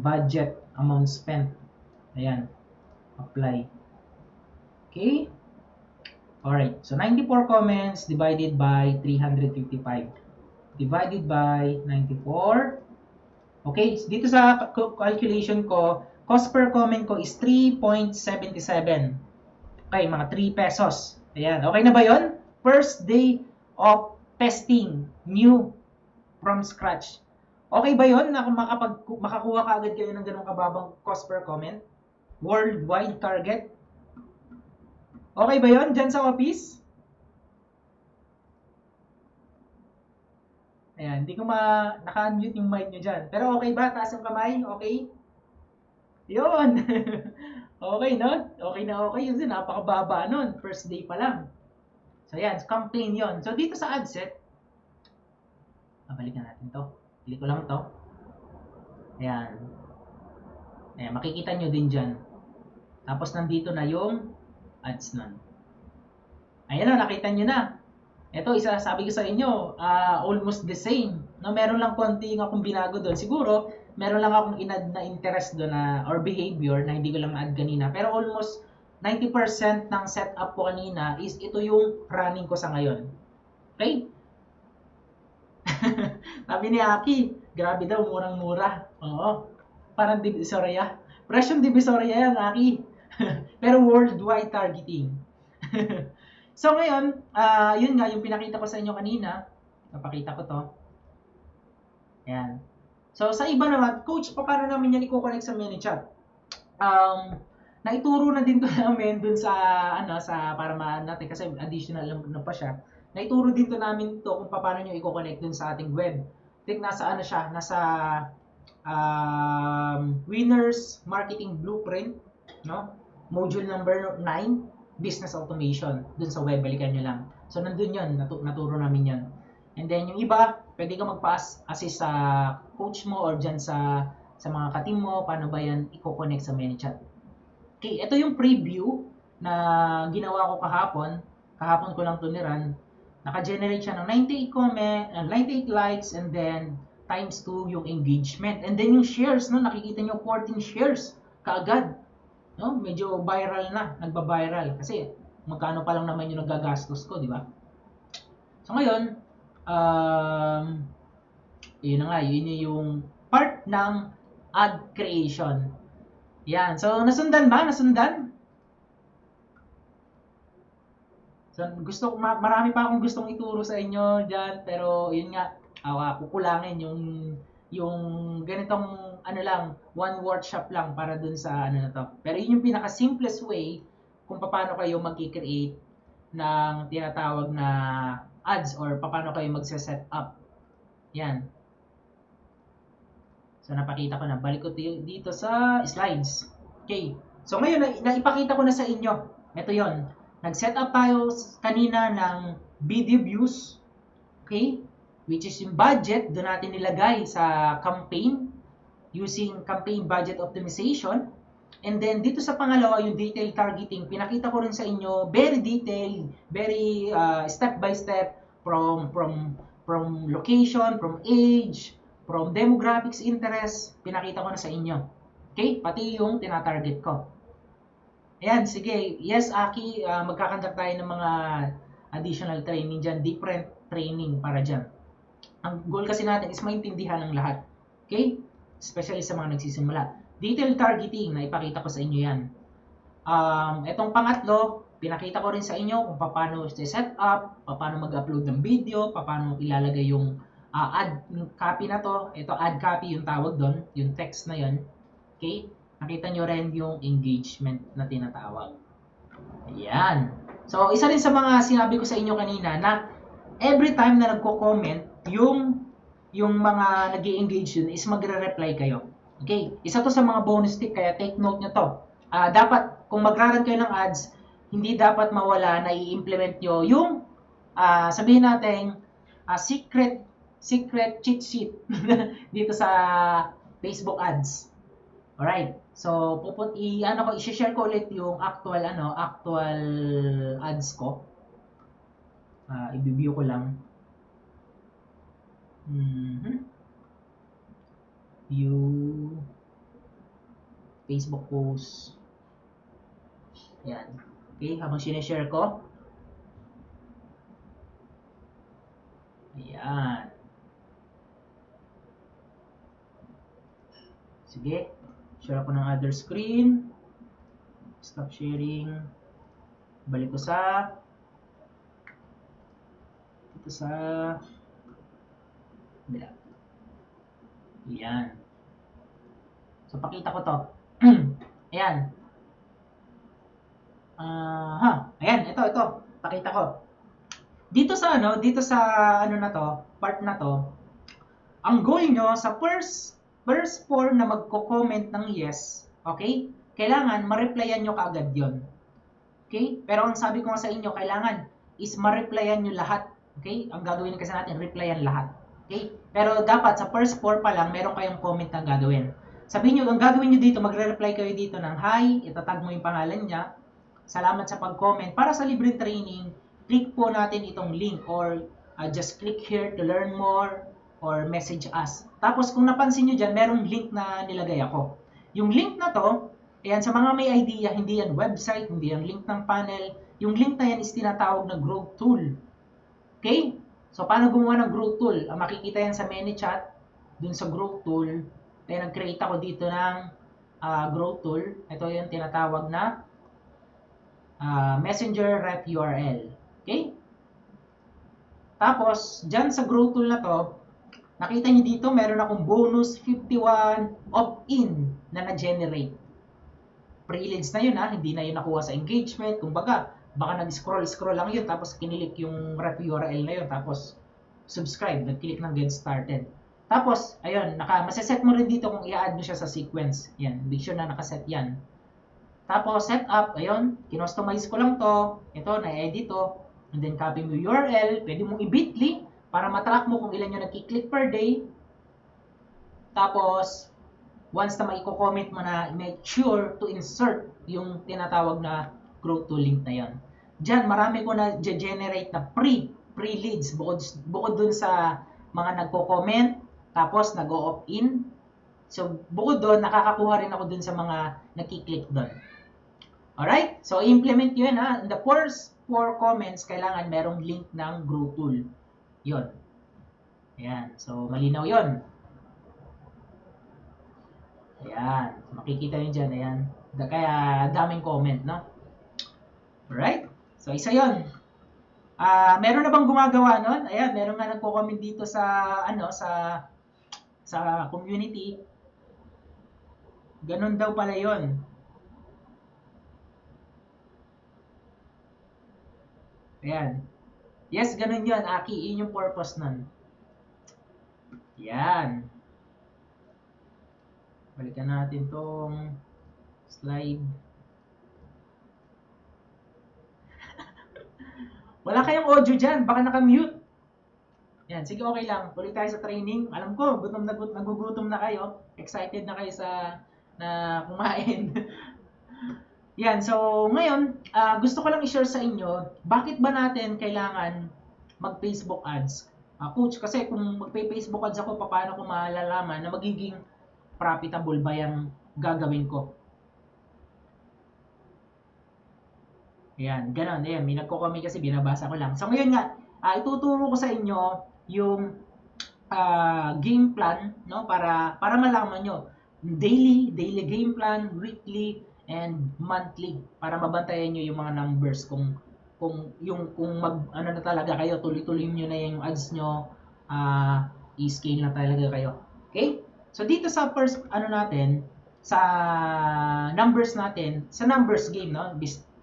budget, amount spent. Ayan. Apply. Okay? Alright. So, 94 comments divided by 355. Divided by 94. Okay? Dito sa calculation ko, cost per comment ko is 3.77. Okay, mga 3 pesos. Ayan. Okay na ba yon? First day of testing. New. From scratch. Okay ba yon na makakuha ka agad kayo ng ganong kababang cost per comment? Worldwide target? Okay ba yon dyan sa office? Ayan, hindi ko naka-unmute yung mic nyo dyan. Pero okay ba? Taas ang kamay? Okay? Yun! Okay, no? Okay na okay. Yun, napakababa nun. First day pa lang. So, yan. Campaign yon. So, dito sa ad set, balikan natin to. Click ko lang to. Ayan. Ayan, makikita nyo din dyan. Tapos nandito na yung ads nun. Ayan na, nakita nyo na. Ito, sabi ko sa inyo, almost the same. No, meron lang konti akong binago doon. Siguro, meron lang akong in-add na interest doon or behavior na hindi ko lang na-add kanina. Pero almost 90% ng setup ko kanina is ito yung running ko sa ngayon. Okay? Sabi ni Aki, grabe daw, murang-mura. Oo. Parang Divisoria. Presyong Divisoria yan, Aki. Pero worldwide targeting. So ngayon, yun nga, yung pinakita ko sa inyo kanina. Napakita ko to. Ayan. So sa iba naman, coach, paano namin yan i-connect sa ManyChat? Naituro na din to namin dun sa, para natin, kasi additional na pa siya. Naituro din to namin to kung paano nyo i-connect dun sa ating web. Think nasa siya, nasa Winners Marketing Blueprint, no? Module number 9, Business Automation. Dun sa web, balikan nyo lang. So, nandun yun, naturo namin yun. And then, yung iba, pwede ka mag-assist sa coach mo or dyan sa mga ka-team mo, paano ba yan i-connect sa ManyChat. Okay, ito yung preview na ginawa ko kahapon. Kahapon ko lang ito ni-run. Naka-generate siya ng 98 likes, and then times 2 yung engagement. And then yung shares, no, nakikita nyo 14 shares kaagad. No? Medyo viral na, nagba-viral. Kasi magkano pa lang naman yung nagagastos ko, di ba? So ngayon, yun na nga, yun yung part ng ad creation. Yan. So, nasundan ba? Nasundan? So, marami pa akong gustong ituro sa inyo dyan, pero yun nga, kukulangin yung yung ganitong ano lang, one workshop lang para dun sa ano na to. Pero yun yung pinaka simplest way kung paano kayo mag-create ng tinatawag na ads or paano kayo magse-set up. Yan. So napakita ko na. Balik ko dito sa slides. Okay. So ngayon, naipakita ko na sa inyo. Ito yon. Nag-set up tayo kanina ng video views. Okay? Which is yung budget, doon natin nilagay sa campaign using campaign budget optimization. And then dito sa pangalawa, yung detail targeting, pinakita ko rin sa inyo, very detailed, very step by step from location, from age, from demographics interest, pinakita ko na sa inyo. Okay? Pati yung tinatarget ko. Ayan, sige. Yes, Aki, magkakandak tayo ng mga additional training dyan, different training para dyan. Ang goal kasi natin is maintindihan ng lahat. Okay? Especially sa mga nagsisimula. Detail targeting, na ipakita ko sa inyo yan. Itong pangatlo, pinakita ko rin sa inyo kung paano set up, paano mag-upload ng video, paano ilalagay yung ad copy na to. Ito, ad copy yung tawag doon, yung text na yun. Okay? Nakita nyo rin yung engagement na tinatawag. Ayan. So, isa rin sa mga sinabi ko sa inyo kanina na every time na nagko-comment, yung mga nag-i-engage yun is magre-reply kayo. Okay? Isa to sa mga bonus tip, kaya take note nyo to. Dapat, kung magraran kayo ng ads, hindi dapat mawala na i-implement nyo yung, sabihin natin, secret cheat sheet dito sa Facebook ads. Alright. So, i-share ko ulit yung actual ads ko. I-view ko lang. View Facebook post. Ayan. Okay, habang sineshare ko. Ayan. Sige. Share ako ng other screen. Stop sharing. Balik ko sa bila. Ayan. So, pakita ko to. Ayan. Ayan, ito. Pakita ko. Dito sa part na to, ang goal nyo sa first 4 na magko-comment ng yes, okay? Kailangan ma-replyan nyo kaagad yon. Okay? Pero ang sabi ko nga sa inyo, kailangan is ma-replyan nyo lahat. Okay? Ang gagawin kasi natin, replyan lahat. Okay? Pero dapat sa first 4 pa lang, meron kayong comment na gagawin. Sabihin nyo, ang gagawin nyo dito, magre-reply kayo dito ng hi, itatag mo yung pangalan niya, salamat sa pag-comment. Para sa libreng training, click po natin itong link or just click here to learn more or message us. Tapos kung napansin nyo dyan, merong link na nilagay ako. Yung link na to, ayan, sa mga may idea, hindi yan website, hindi yan link ng panel. Yung link na yan is tinatawag na growth tool. Okay? So, paano gumawa ng growth tool? Makikita yan sa ManyChat, dun sa growth tool. Kaya nag-create ako dito ng growth tool. Ito yung tinatawag na Messenger Rep URL. Okay? Tapos, dyan sa growth tool na to, nakita niyo dito, meron akong bonus 51 opt-in na na-generate. Pre-leads na yun hindi na yun nakuha sa engagement. Kumbaga, baka nag-scroll lang yun, tapos kinilik yung rep URL na yun, tapos subscribe, nag-click ng get started. Tapos, ayun, masaset mo rin dito kung i-add mo siya sa sequence. Yan, make sure na nakaset yan. Tapos, set up, ayun, kinostomize ko lang to. Ito, na-edit to. And then, copy mo URL. Pwede mong i-bitly para matrack mo kung ilan yung nagki-click per day. Tapos, once na maiko-comment mo na, make sure to insert yung tinatawag na growth tool link na yon. Diyan, marami ko na generate na pre-leads bukod dun sa mga nagko-comment, tapos nag-opt-in. So, bukod doon, nakakakuha rin ako dun sa mga nagki-click doon. Alright? So, implement yun In the first 4 comments, kailangan merong link ng growth tool. Yun. Ayan. So, malinaw yun. Ayan. Makikita nyo dyan. Ayan. Kaya, daming comment, no? Alright? So, isa yun. Meron na bang gumagawa nun? Ayan, meron nga nagko-comment dito sa sa community. Ganun daw pala yon. Ayan. Yes, ganun yun, Aki. Yun yung purpose nun. Yan. Balikan natin tong slide. Wala kayong audio dyan. Baka naka-mute. Yan. Sige, okay lang. Tuloy tayo sa training. Alam ko, nagugutom na kayo. Excited na kayo na kumain. Yan. So, ngayon, gusto ko lang i-share sa inyo, bakit ba natin kailangan mag-Facebook ads? Coach, kasi kung mag-Facebook ads ako, paano ko malalaman na magiging profitable ba yung gagawin ko? Ayan, ganun. Ayan, may nagko-comment kasi binabasa ko lang. So, ngayon nga, ituturo ko sa inyo yung game plan, no? Para malaman nyo. Daily game plan, weekly, and monthly. Para mabantayan nyo yung mga numbers. Kung ano na talaga kayo, tuloy-tuloy nyo na yung ads nyo, i-scale na talaga kayo. Okay? So, dito sa first, natin, sa numbers natin, sa numbers game, no?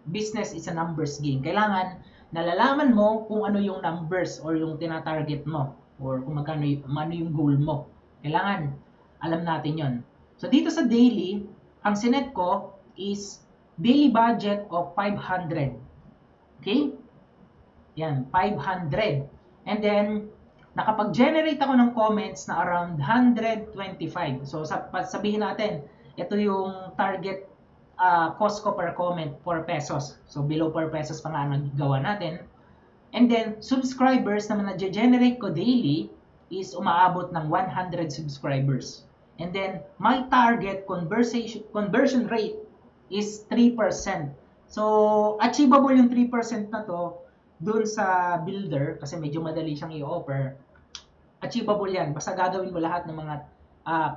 Business is a numbers game. Kailangan nalalaman mo kung ano yung numbers or yung tina-target mo or kung ano yung goal mo. Kailangan alam natin yon. So dito sa daily, ang sinet ko is daily budget of 500. Okay? Yan, 500. And then, nakapag-generate ako ng comments na around 125. So sabihin natin, ito yung target cost ko per comment, 4 pesos. So, below 4 pesos pa nga ang gawa natin. And then, subscribers naman na generate ko daily is umaabot ng 100 subscribers. And then, my target conversion rate is 3%. So, achievable yung 3% na to dun sa builder kasi medyo madali siyang i-offer. Achievable yan. Basta gagawin mo lahat ng mga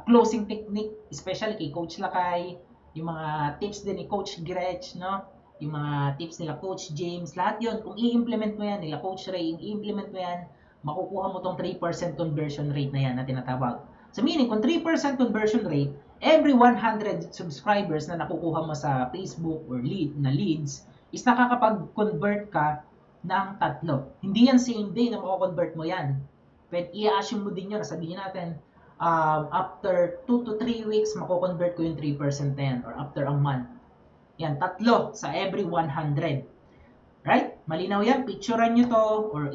closing technique, especially kay Coach Lakay, yung mga tips din ni Coach Gretch, no? Yung mga tips nila Coach James, lahat yun, kung i-implement mo yan, nila Coach Ray, i-implement mo yan, makukuha mo tong 3% conversion rate na yan na tinatawag. So meaning, kung 3% conversion rate, every 100 subscribers na nakukuha mo sa Facebook or leads, is nakakapag-convert ka ng 3. Hindi yan same day na mako-convert mo yan. But i-assume mo din yun, sabihin natin, after 2 to 3 weeks, mako-convert ko yung 3% na yan or after a month. Yan, 3 sa every 100. Right? Malinaw yan. Picturean nyo to or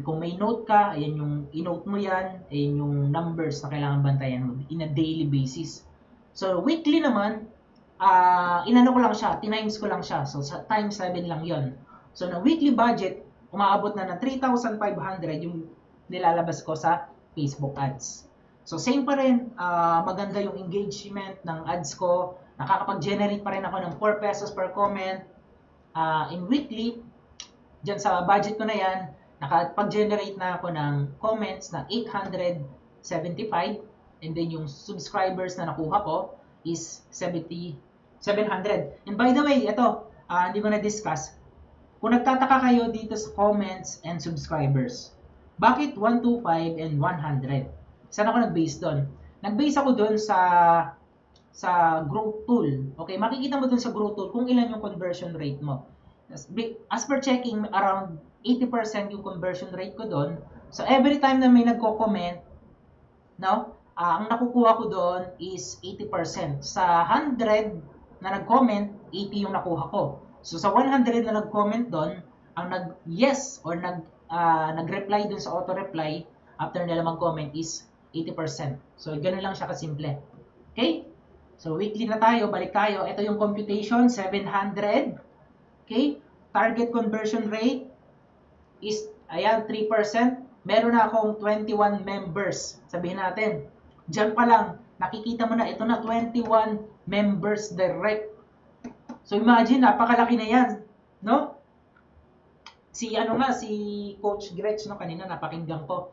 kung may note ka, ayan yung i-note mo yan, ayan yung numbers na kailangan bantayan mo in a daily basis. So, weekly naman, inano ko lang siya, tinimes ko lang siya. So, sa times 7 lang yon. So, na weekly budget, umaabot na ng 3,500 yung nilalabas ko sa Facebook ads. So, same pa rin, maganda yung engagement ng ads ko. Nakakapag-generate pa rin ako ng 4 pesos per comment. In weekly, dyan sa budget ko na yan, nakapag-generate na ako ng comments na 875. And then yung subscribers na nakuha ko is 700. And by the way, ito, hindi ko na-discuss. Kung nagtataka kayo dito sa comments and subscribers, bakit 125 and 100? Saan ako nag-base doon? Nag-base ako doon sa growth tool. Okay, makikita mo doon sa growth tool kung ilan yung conversion rate mo. As per checking, around 80% yung conversion rate ko doon. So every time na may nagko-comment, no, ang nakukuha ko doon is 80%. Sa 100 na nag-comment, 80 yung nakuha ko. So sa 100 na nag-comment doon, ang nag-yes or nag-reply doon sa auto-reply after nila mag-comment is 80%. So, ganoon lang siya kasimple. Okay? So, weekly na tayo. Balik tayo. Ito yung computation, 700. Okay? Target conversion rate is, ayan, 3%. Meron na akong 21 members. Sabihin natin, dyan pa lang, nakikita mo na, ito na 21 members direct. So, imagine, napakalaki na yan. No? Si Coach Gretch, no, kanina napakinggan ko.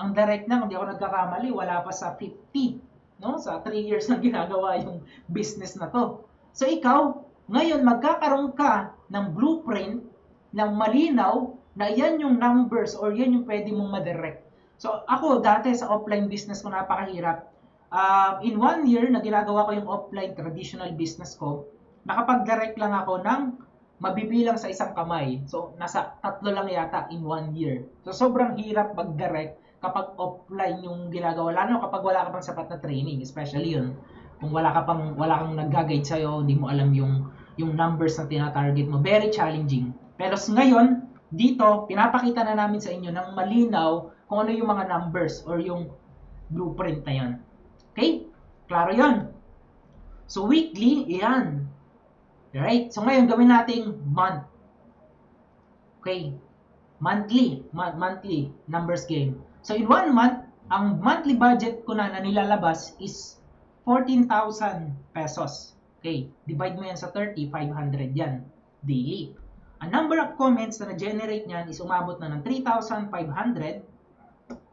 Ang direct na, hindi ako nagkakamali, wala pa sa 50, no? Sa 3 years na ginagawa yung business na to. So ikaw, ngayon magkakaroon ka ng blueprint ng malinaw na yan yung numbers or yan yung pwede mong madirect. So ako dati sa offline business ko napakahirap. In 1 year na ginagawa ko yung offline traditional business ko, nakapag-direct lang ako ng mabibilang sa isang kamay. So nasa 3 lang yata in 1 year. So sobrang hirap mag-direct kapag offline yung ginagawa. Lalo kapag wala ka pang sapat na training, especially yun. Kung wala kang nag-guide sa'yo, hindi mo alam yung numbers na tina-target mo. Very challenging. Pero ngayon, dito, pinapakita na namin sa inyo ng malinaw kung ano yung mga numbers or yung blueprint na yan. Okay? Klaro yun. So, weekly, yan. Alright? So, ngayon, gawin nating month. Okay? Monthly numbers game. So, in 1 month, ang monthly budget ko na nilalabas is 14,000 pesos. Okay? Divide mo yan sa 30, 500 yan. Daily. Ang number of comments na na-generate niyan is umabot na ng 3,500.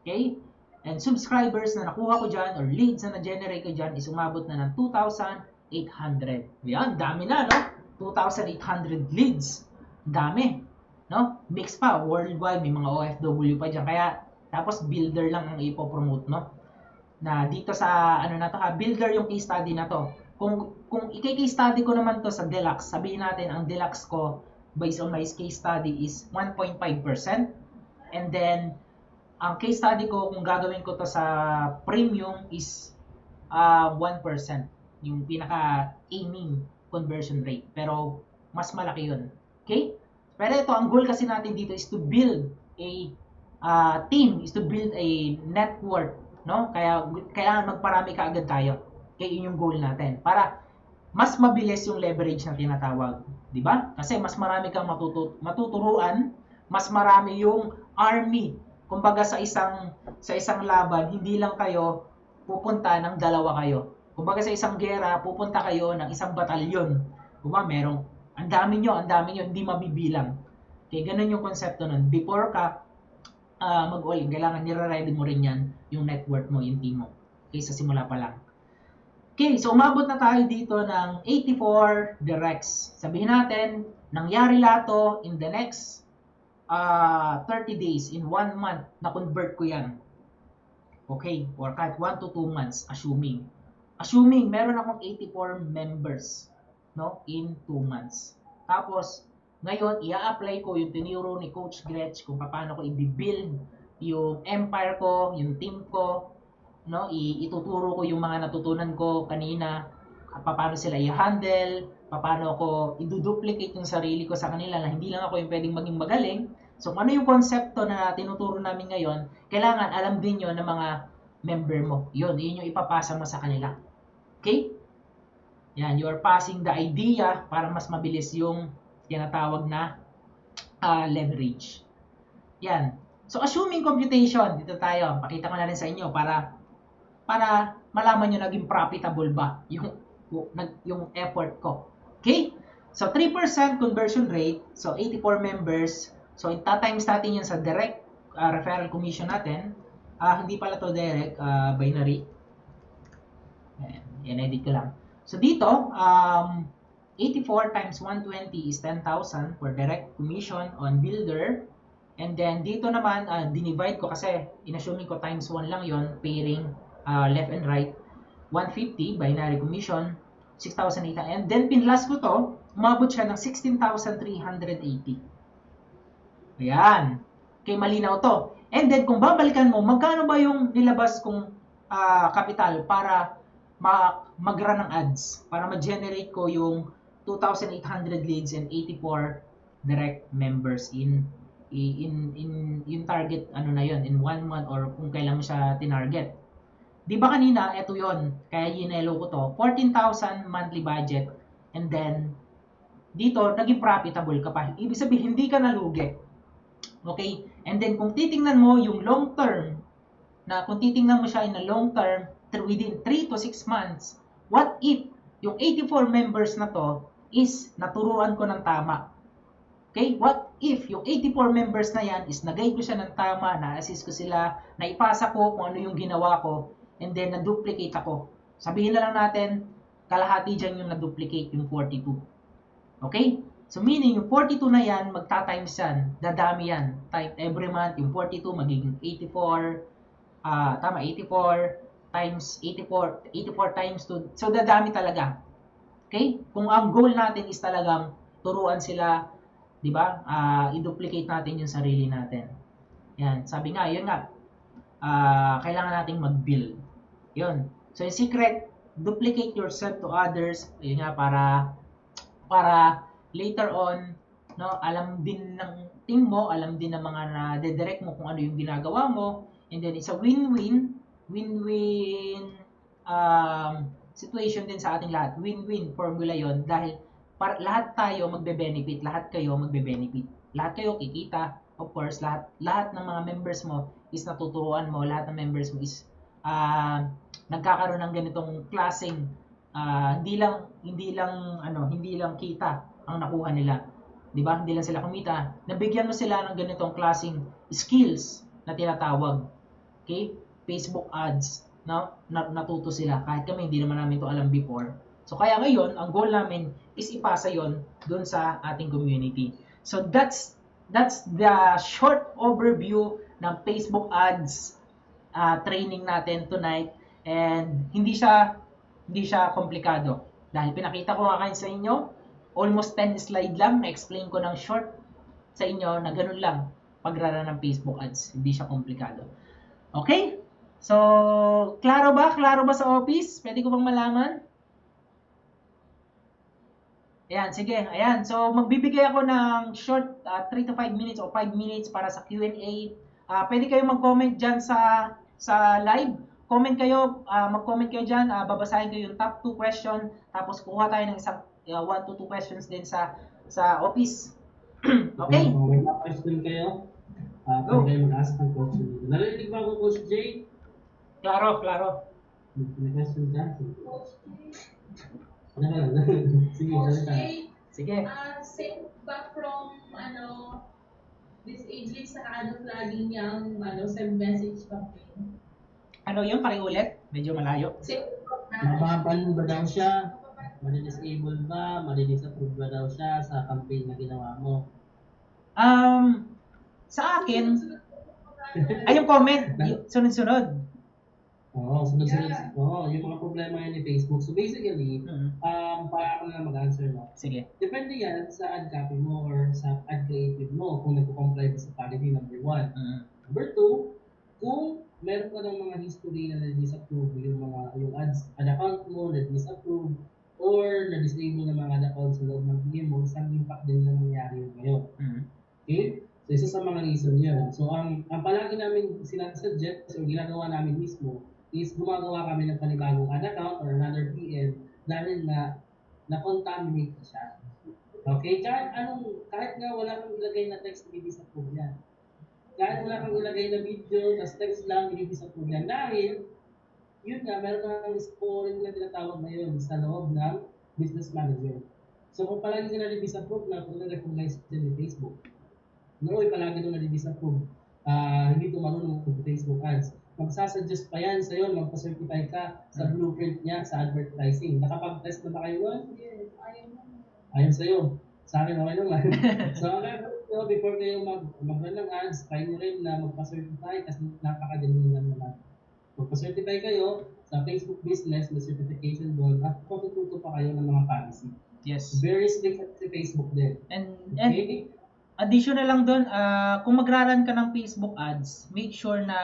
Okay? And subscribers na nakuha ko dyan or leads na na-generate ko dyan is umabot na ng 2,800. Yan, dami na, no? 2,800 leads. Dami. No? Mix pa, worldwide, may mga OFW pa dyan. Kaya, tapos builder lang ang ipopromote, no? Na dito sa, ano na to ha, builder yung case study na to. Kung i-case study ko naman to sa deluxe, sabihin natin, ang deluxe ko, based on my case study is 1.5%. And then, ang case study ko, kung gagawin ko to sa premium is 1%. Yung pinaka-aiming conversion rate. Pero, mas malaki yun. Okay? Pero ito, ang goal kasi natin dito is to build a team, is to build a network. No? Kaya, kailangan magparami ka agad tayo. Kaya yun yung goal natin. Para, mas mabilis yung leverage na tinatawag. Di ba? Kasi mas marami kang matuturuan, mas marami yung army. Kumbaga sa isang laban, hindi lang kayo pupunta ng dalawa kayo. Kumbaga sa isang gera, pupunta kayo ng isang batalyon. Kumbaga merong ang dami nyo, hindi mabibilang. Kaya ganun yung konsepto nun. Before ka mag-all in, kailangan nire-ready mo rin yan, yung network mo, yung team mo. Okay, sa simula pa lang. Okay, so umabot na tayo dito ng 84 directs. Sabihin natin, nangyari lahat to in the next 30 days, in 1 month, na-convert ko yan. Okay, or kahit 1 to 2 months, assuming. Assuming, meron akong 84 members, no, in 2 months. Tapos, ngayon, i-apply ko yung tinuro ni Coach Gretch kung paano ko i-build yung empire ko, yung team ko, no, ituturo ko yung mga natutunan ko kanina, paano sila i-handle, paano ko i-duplicate yung sarili ko sa kanila na hindi lang ako yung pwedeng maging magaling. So, kung ano yung konsepto na tinuturo namin ngayon, kailangan alam din yun ng mga member mo. Yun yung ipapasa mo sa kanila. Okay? Yan, you are passing the idea para mas mabilis yung tinatawag na leverage. Yan. So, assuming computation, dito tayo. Pakita ko na rin sa inyo para malaman nyo naging profitable ba yung effort ko. Okay? So, 3% conversion rate. So, 84 members. So, itatimes natin yan sa direct referral commission natin. Hindi pala to direct, binary. Yan, edit ko lang. So, dito, 84 times 120 is 10,000 for direct commission on builder. And then, dito naman, dinivide ko kasi inassuming ko times 1 lang yon pairing left and right. 150 binary commission, 6,800. And then, pinlas ko to, umabot siya ng 16,380. Ayan. Okay, malinaw to. And then, kung babalikan mo, magkano ba yung nilabas kong capital para mag-run ng ads? Para ma-generate ko yung 2,800 leads and 84 direct members in target, ano na yun, in 1 month or kung kailan mo siya tinarget. Di ba kanina, ito yon, kaya yinelo ko to, 14,000 monthly budget, and then, dito, naging profitable ka pa. Ibig sabihin, hindi ka nalugi. Okay? And then, kung titingnan mo yung long term, kung titingnan mo siya in a long term, within 3 to 6 months, what if yung 84 members na to is naturuan ko ng tama? Okay? What if yung 84 members na yan is nag-guide ko siya ng tama, na-assist ko sila, naipasa ko kung ano yung ginawa ko, and then na-duplicate ako. Sabihin na lang natin, kalahati dyan yung na-duplicate, yung 42. Okay? So meaning, yung 42 na yan, magta-times yan, dadami yan. Every month, yung 42 magiging 84, tama, 84 times 84 times 2. So, dadami talaga. Okay? Kung ang goal natin is talagang turuan sila, di ba? I-duplicate natin yung sarili natin. Yan. Sabi nga, yun nga, kailangan nating mag-build. Yun. So, yung secret, duplicate yourself to others. Yun nga, para later on, no, alam din ng team mo, alam din ng mga na-direct mo kung ano yung ginagawa mo, and then it's a win-win situation din sa ating lahat. Win-win formula yon dahil lahat tayo magbe-benefit, lahat kayo magbe-benefit. Lahat kayo kikita, of course, lahat ng mga members mo is natuturuan mo, lahat ng members mo is nagkakaroon ng ganitong klaseng hindi lang kita ang nakuha nila. 'Di ba? Hindi lang sila kumita. Nabigyan mo sila ng ganitong klaseng skills na tinatawag. Okay? Facebook ads, no? Natuto sila kahit kami hindi naman namin 'to alam before. So kaya ngayon, ang goal namin is ipasa 'yon doon sa ating community. So that's the short overview ng Facebook ads training natin tonight, and hindi siya komplikado. Dahil pinakita ko nga kayo sa inyo, almost 10 slide lang, na-explain ko ng short sa inyo na ganun lang pagrara ng Facebook ads. Hindi siya komplikado. Okay? So, klaro ba? Klaro ba sa office? Pwede ko bang malaman? Ayan, sige. Ayan. So, magbibigay ako ng short 3 to 5 minutes o 5 minutes para sa Q&A. Pwede kayo mag-comment dyan sa live. Comment kayo, mag-comment kayo dyan. Babasahin ko yung top 2 question. Tapos, kuha tayo ng isang 1 to 2 questions din sa office. Okay? Kung may mga question kayo, pwede kayo mag-ask ng question dito. Narinig ba ako, Coach Jay? Klaro. May question ka? Sige, sige. Same ba from this age sa flagging yung send message campaign? Ano yun? Pakiulit? Medyo malayo. Mababan ba daw siya? Madi-disable ba? Madi-disapprove ba daw siya sa campaign na ginawa mo? Sa akin, ay yung comment, sunod-sunod. Sunod-sunod. Yung mga problema yan ni Facebook. So basically, para ako na mag-answer mo. Sige. Depende yan sa ad copy mo or sa ad creative mo kung nagko-comply ba sa policy number 1. Number 2, kung meron ka ng mga history na na-disapprove yung ad account mo na-disapprove or na-disable ng mga ad account sa loob ng game mo, isang impact din na nangyari yun ngayon. Okay? So isa sa mga reason yun. So ang palagi namin sinasuggest o ginagawa namin mismo is gumagawa kami ng panibagong ad account or another PM dahil na-contaminate siya. Okay? Kahit nga wala kang ilagay na text, i-disapprove yan. Kahit wala kang ilagay na video, tas text lang, i-disapprove yan. Dahil, yun nga, meron kang scoring na tinatawag ngayon sa loob ng business manager. So kung palagi ka na-disapprove na kung na-recognize din ni Facebook, palagi doon na-disapprove, hindi ito marunong ng Facebook ads. Magsasuggest pa yan sa'yo, magpa-certify ka sa blueprint niya sa advertising. Nakapag-test na ba kayo doon? Yes, Ayun sa'yo. Sa akin, okay naman. So, before kayo mag-run ng ads, try nyo rin na magpa-certify kasi napaka-delinan naman. Magpa-certify kayo sa Facebook business, may certification doon, at matututo pa kayo ng mga policy. Yes. Very strict sa Facebook din. And additional lang doon, kung magraran ka ng Facebook ads, make sure na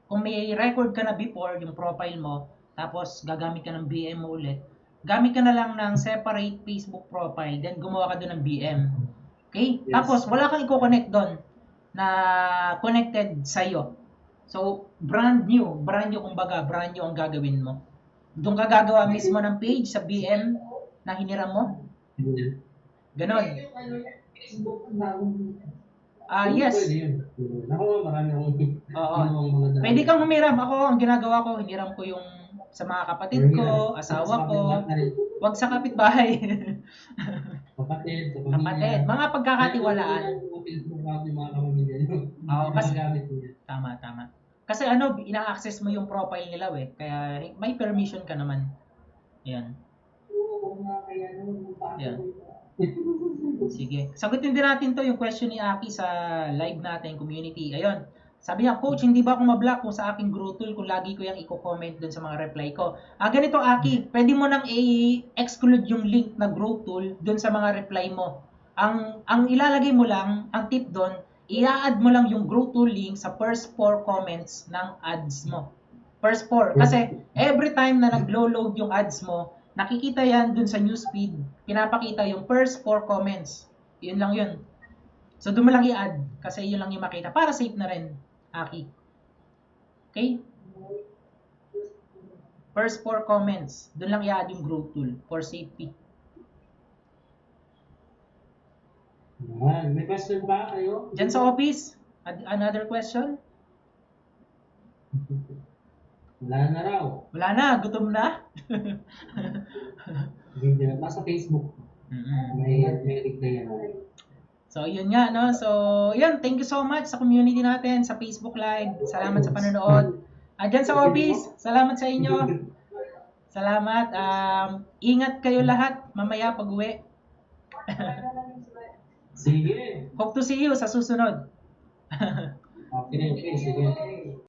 kung may record ka na before yung profile mo, tapos gagamit ka ng BM mo ulit, gamit ka na lang ng separate Facebook profile, then gumawa ka doon ng BM. Okay? Yes. Tapos wala kang i-connect doon na connected sa'yo. So, brand new kumbaga, brand new ang gagawin mo. Doon ka gagawa mismo ng page sa BM na hiniram mo. Ganon. Facebook ang bagong yes. Ako, marami akong Pwede kang humiram. Ako, ang ginagawa ko, hiniram ko yung sa mga kapatid ko, asawa ko, wag sa kapitbahay. Kapatid, mga pagkakatiwalaan. Oo, kasi tama. Kasi ina-access mo yung profile nila kaya may permission ka naman. Ayan. Ayan. Sige. Sagutin din natin to yung question ni Aki sa live natin community. Ayun. Sabi niya, Coach, hindi ba ako mablock kung sa aking Grow Tool kung lagi ko yung i-comment dun sa mga reply ko? Ganito, Aki, pwede mo nang i-exclude yung link na Grow Tool dun sa mga reply mo. Ang ilalagay mo lang, ang tip dun, i-add mo lang yung Grow Tool link sa first 4 comments ng ads mo. First 4. Kasi every time na nag-load yung ads mo, nakikita yan dun sa newsfeed, pinapakita yung first 4 comments. Yun lang yun. So, doon mo lang i-add kasi yun lang yung makita. Para safe na rin, Aki. Okay? First 4 comments. Doon lang i-add yung Grow Tool for safety. May question pa kayo? Diyan sa office, another question? Wala na raw. Wala na, gutom na. Video. Nasa Facebook. May reply yan. So, yun nga, no? So, yun, thank you so much sa community natin, sa Facebook Live. Salamat sa panonood. Diyan sa office, salamat sa inyo. Salamat. Ingat kayo lahat mamaya pag-uwi. Sige. Hope to see you sa susunod. Okay, sige.